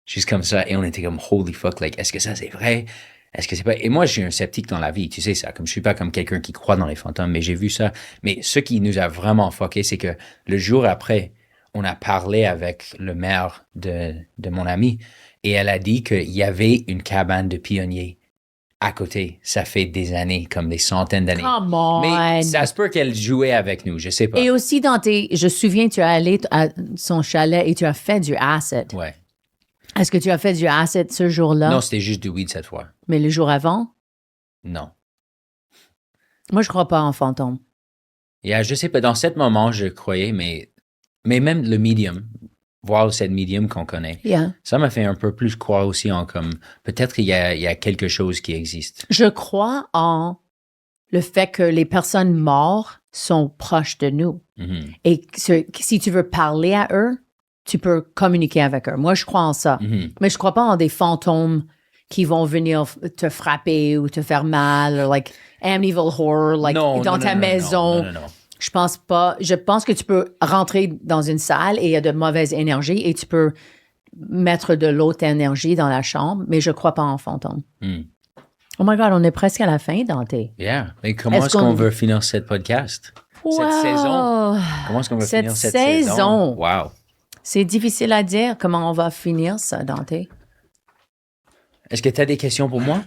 juste comme ça. Et on était comme, holy fuck, like, est-ce que ça c'est vrai? Est-ce que c'est pas... Et moi, je suis un sceptique dans la vie, tu sais ça. Comme je suis pas comme quelqu'un qui croit dans les fantômes, mais j'ai vu ça. Mais ce qui nous a vraiment fucké, c'est que le jour après, on a parlé avec le maire de mon ami. Et elle a dit qu'il y avait une cabane de pionniers à côté. Ça fait des années, comme des centaines d'années. Come on! Mais ça se peut qu'elle jouait avec nous, je sais pas. Et aussi je me souviens, tu es allé à son chalet et tu as fait du acid. Ouais. Est-ce que tu as fait du acid ce jour-là? Non, c'était juste du weed cette fois. Mais le jour avant? Non. Moi, je crois pas en fantôme. Yeah, je sais pas, dans ce moment, je croyais, mais même le medium, voir cette medium qu'on connaît, Yeah. ça m'a fait un peu plus croire aussi en comme, peut-être il y a quelque chose qui existe. Je crois en le fait que les personnes mortes sont proches de nous. Mhm. Et si tu veux parler à eux, tu peux communiquer avec eux. Moi, je crois en ça. Mhm. Mais je crois pas en des fantômes qui vont venir te frapper ou te faire mal, or like Amityville Horror, like Non, dans non, ta non, maison. non. Je pense pas. Je pense que tu peux rentrer dans une salle et il y a de mauvaises énergies et tu peux mettre de l'autre énergie dans la chambre, mais je crois pas en fantômes. Mm. Oh my God, on est presque à la fin, Dante. Yeah. Mais comment est-ce qu'on veut finir cette podcast? Wow. Cette saison? Comment est-ce qu'on veut finir cette saison? Wow. C'est difficile à dire comment on va finir ça, Dante. Est-ce que tu as des questions pour moi?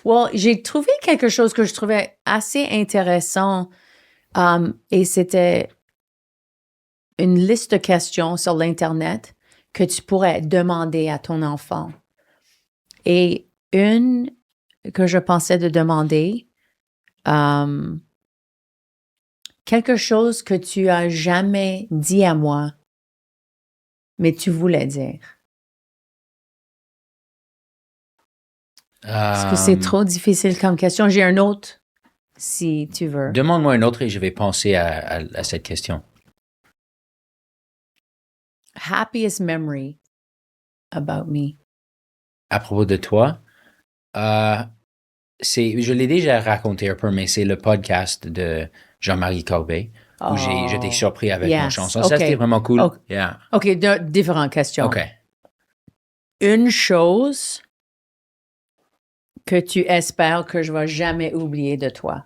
Well, j'ai trouvé quelque chose que je trouvais assez intéressant et c'était une liste de questions sur l'Internet que tu pourrais demander à ton enfant. Et une que je pensais de demander, quelque chose que tu as jamais dit à moi, mais tu voulais dire. Est-ce que c'est trop difficile comme question? J'ai un autre, si tu veux. Demande-moi un autre et je vais penser à cette question. Happiest memory about me. À propos de toi, je l'ai déjà raconté un peu, mais c'est le podcast de Jean-Marie Corbeil où j'étais surpris avec mon chanson. Ça, c'était vraiment cool. OK, Yeah. okay, différentes questions. OK. Une chose que tu espères que je vais jamais oublier de toi.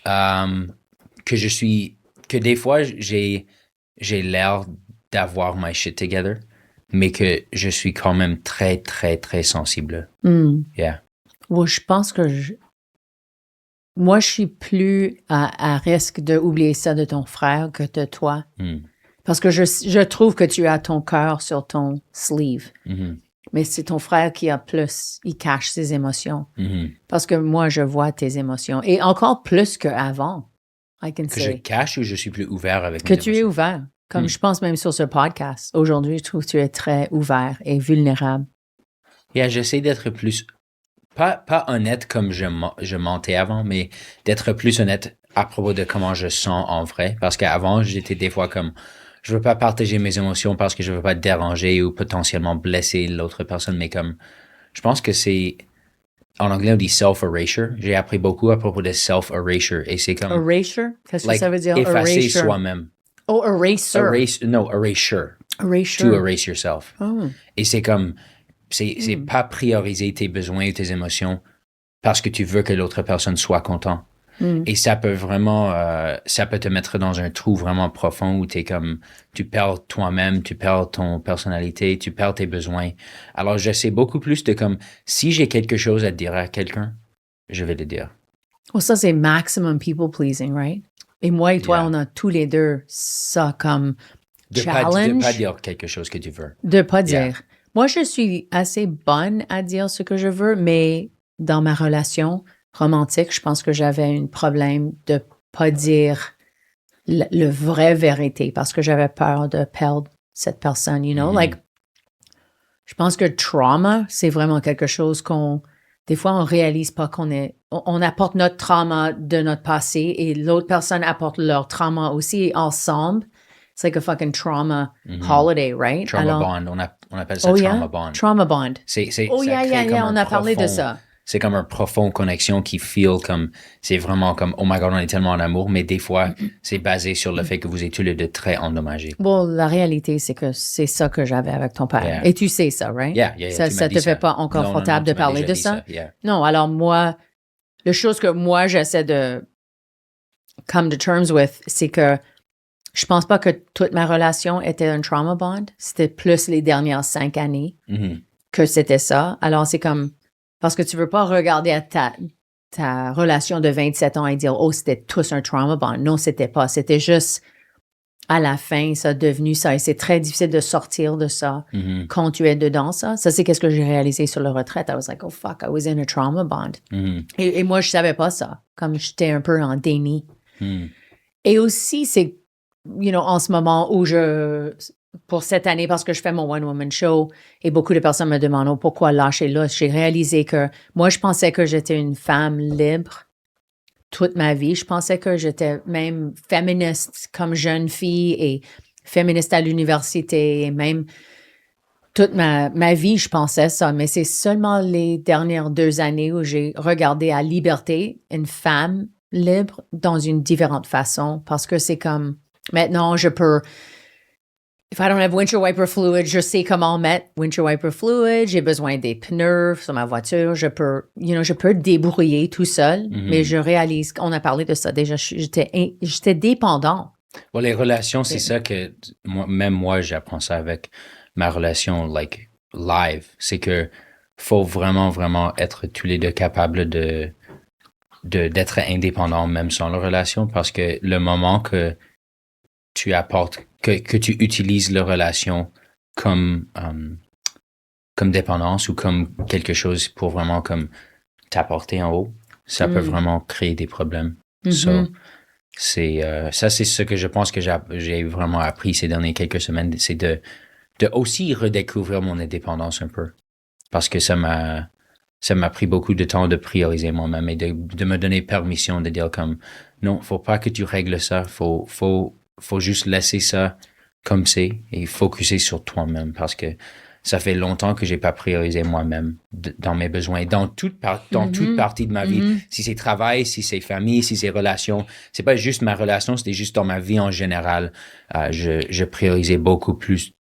Que des fois, j'ai l'air d'avoir my shit together, mais que je suis quand même très, très, très sensible. Yeah. Ouais, je pense que moi, je suis plus à risque d'oublier ça de ton frère que de toi. Parce que je trouve que tu as ton cœur sur ton sleeve. Mais c'est ton frère qui a plus, il cache ses émotions. Parce que moi, je vois tes émotions. Et encore plus qu'avant, I can say. Que je cache ou je suis plus ouvert avec mes émotions? Que tu es ouvert. Comme je pense même sur ce podcast. Aujourd'hui, je trouve que tu es très ouvert et vulnérable. Yeah, j'essaie d'être plus, pas honnête comme je mentais avant, mais d'être plus honnête à propos de comment je sens en vrai. Parce qu'avant, j'étais des fois comme, je veux pas partager mes émotions parce que je veux pas te déranger ou potentiellement blesser l'autre personne, mais comme, je pense que c'est, en anglais, on dit self-erasure. J'ai appris beaucoup à propos de self-erasure et c'est comme... Erasure? Qu'est-ce que ça veut dire? Effacer erasure. Soi-même. Oh, eraser. Erasure. Erasure. To erase yourself. Et c'est comme, c'est pas prioriser tes besoins ou tes émotions parce que tu veux que l'autre personne soit content. Et ça peut vraiment, ça peut te mettre dans un trou vraiment profond où t'es comme, tu perds toi-même, tu perds ton personnalité, tu perds tes besoins. Alors, j'essaie beaucoup plus de comme, si j'ai quelque chose à dire à quelqu'un, je vais le dire. Oh, ça, c'est maximum people pleasing, right? Et moi et toi, on a tous les deux ça comme challenge. De pas dire quelque chose que tu veux. De pas dire. Moi, je suis assez bonne à dire ce que je veux, mais dans ma relation romantique, je pense que j'avais un problème de pas dire le vrai vérité parce que j'avais peur de perdre cette personne, you know? Like, je pense que trauma, c'est vraiment quelque chose des fois, on réalise pas on apporte notre trauma de notre passé et l'autre personne apporte leur trauma aussi et ensemble. It's like a fucking trauma holiday, right? Trauma bond, on appelle ça trauma bond. Trauma bond. On a parlé de ça. C'est comme une profonde connexion qui feel comme, c'est vraiment comme, oh my God, on est tellement en amour, mais des fois, c'est basé sur le fait que vous êtes tous les deux très endommagés. Bon, la réalité, c'est que c'est ça que j'avais avec ton père. Yeah. Et tu sais ça, right? Yeah, ça te fait pas inconfortable de parler de ça? Yeah. Non, alors moi, la chose que moi, j'essaie de come to terms with, c'est que je pense pas que toute ma relation était un trauma bond. C'était plus les dernières 5 années que c'était ça. Alors, c'est comme, parce que tu veux pas regarder à ta relation de 27 ans et dire, oh, c'était tous un trauma bond. Non, c'était pas. C'était juste, à la fin, ça a devenu ça. Et c'est très difficile de sortir de ça quand tu es dedans, ça. Ça, c'est qu'est-ce que j'ai réalisé sur la retraite. I was like, oh, fuck, I was in a trauma bond. Et moi, je savais pas ça. Comme j'étais un peu en déni. Et aussi, c'est, you know, en ce moment où pour cette année, parce que je fais mon one-woman show et beaucoup de personnes me demandent pourquoi lâcher là. J'ai réalisé que moi, je pensais que j'étais une femme libre toute ma vie. Je pensais que j'étais même féministe comme jeune fille et féministe à l'université et même toute ma vie, je pensais ça. Mais c'est seulement les dernières 2 années où j'ai regardé à liberté, une femme libre dans une différente façon parce que c'est comme maintenant, je peux... If I don't have windshield wiper fluid, je sais comment mettre windshield wiper fluid. J'ai besoin des pneus sur ma voiture. Je peux débrouiller tout seul, mais je réalise qu'on a parlé de ça déjà. J'étais dépendant. Bon, les relations, c'est ça que moi, j'apprends ça avec ma relation, like, live. C'est que faut vraiment, vraiment être tous les deux capables d'être indépendants même sans la relation parce que le moment que tu apportes, que tu utilises la relation comme dépendance ou comme quelque chose pour vraiment comme t'apporter en haut, ça peut vraiment créer des problèmes. So, c'est ce que je pense que j'ai vraiment appris ces dernières quelques semaines, c'est de aussi redécouvrir mon indépendance un peu. parce que ça m'a pris beaucoup de temps de prioriser moi-même et de me donner permission de dire comme, non, faut pas que tu règles ça, faut juste laisser ça comme c'est et focuser sur toi-même parce que ça fait longtemps que j'ai pas priorisé moi-même dans mes besoins, dans toute partie de ma vie. Si c'est travail, si c'est famille, si c'est relations, c'est pas juste ma relation, c'était juste dans ma vie en général. Je priorisais beaucoup plus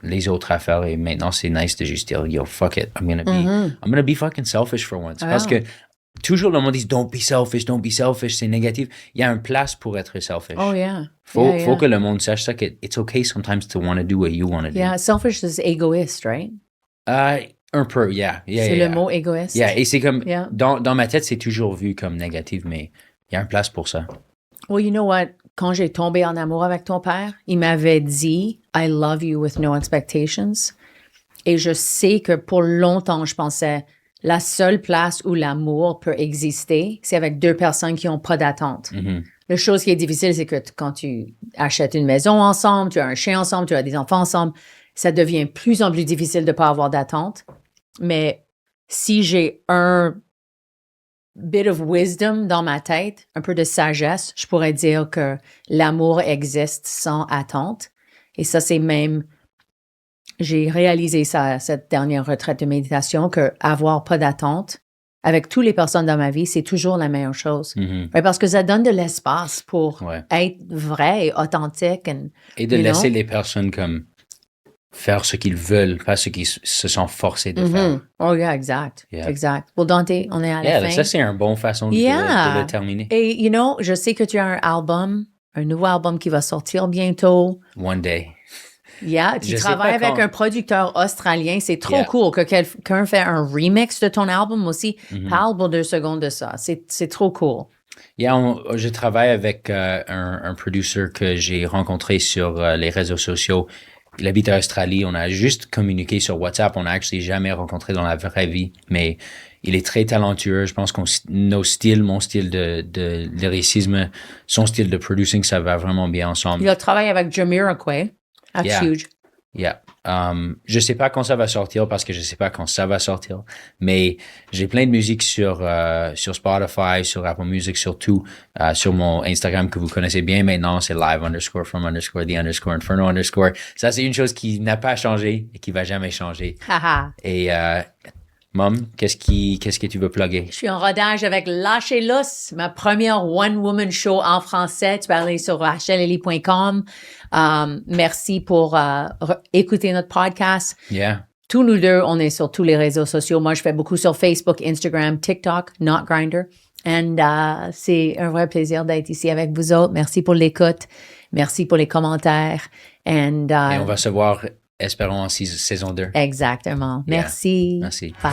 les autres affaires et maintenant c'est nice de juste dire yo fuck it, I'm gonna be fucking selfish for once parce que toujours le monde dit don't be selfish, c'est négatif. Il y a une place pour être selfish. Oh yeah. Faut que le monde sache ça que it's okay sometimes to want to do what you want to do. Yeah, selfish is égoïste, right? Un peu, yeah. C'est le mot égoïste. Yeah, et c'est comme dans ma tête c'est toujours vu comme négatif, mais il y a une place pour ça. Well, you know what? Quand j'ai tombé en amour avec ton père, il m'avait dit « I love you with no expectations ». Et je sais que pour longtemps, je pensais la seule place où l'amour peut exister, c'est avec deux personnes qui n'ont pas d'attente. La chose qui est difficile, c'est que quand tu achètes une maison ensemble, tu as un chien ensemble, tu as des enfants ensemble, ça devient de plus en plus difficile de ne pas avoir d'attente. Mais si j'ai un bit of wisdom dans ma tête, un peu de sagesse, je pourrais dire que l'amour existe sans attente. Et ça, c'est même, j'ai réalisé ça, cette dernière retraite de méditation, que avoir pas d'attente avec toutes les personnes dans ma vie, c'est toujours la meilleure chose. Ouais, parce que ça donne de l'espace pour être vrai et authentique. Et de laisser les personnes comme faire ce qu'ils veulent, pas ce qu'ils se sont forcés de faire. Oh yeah, exact. Well, Dante, on est à la fin. Ça, c'est une bonne façon de le terminer. Et, you know, je sais que tu as un nouveau album qui va sortir bientôt. One day. Yeah, tu travailles avec un producteur australien. C'est trop cool que quelqu'un fait un remix de ton album aussi. Parle pour 2 secondes de ça. C'est trop cool. Yeah, je travaille avec un producer que j'ai rencontré sur les réseaux sociaux. Il habite en Australie. On a juste communiqué sur WhatsApp. On n'a actually jamais rencontré dans la vraie vie. Mais il est très talentueux. Je pense mon style de lyricisme, son style de producing, ça va vraiment bien ensemble. Il a travaillé avec Jamiroquai. That's huge. Yeah. Je sais pas quand ça va sortir parce que je sais pas quand ça va sortir. Mais j'ai plein de musique sur Spotify, sur Apple Music, surtout sur mon Instagram que vous connaissez bien maintenant. C'est live_from_the_inferno_. Ça, c'est une chose qui n'a pas changé et qui va jamais changer. Et Mom, qu'est-ce que tu veux plugger? Je suis en rodage avec Lâchez Lousse, ma première one-woman show en français. Tu peux aller sur rachelellie.com. Merci pour écouter notre podcast. Yeah. Tous nous deux, on est sur tous les réseaux sociaux. Moi, je fais beaucoup sur Facebook, Instagram, TikTok, Not Grindr. And c'est un vrai plaisir d'être ici avec vous autres. Merci pour l'écoute. Merci pour les commentaires. Et on va se voir, espérons, en saison 2. Exactement. Merci. Merci. Bye.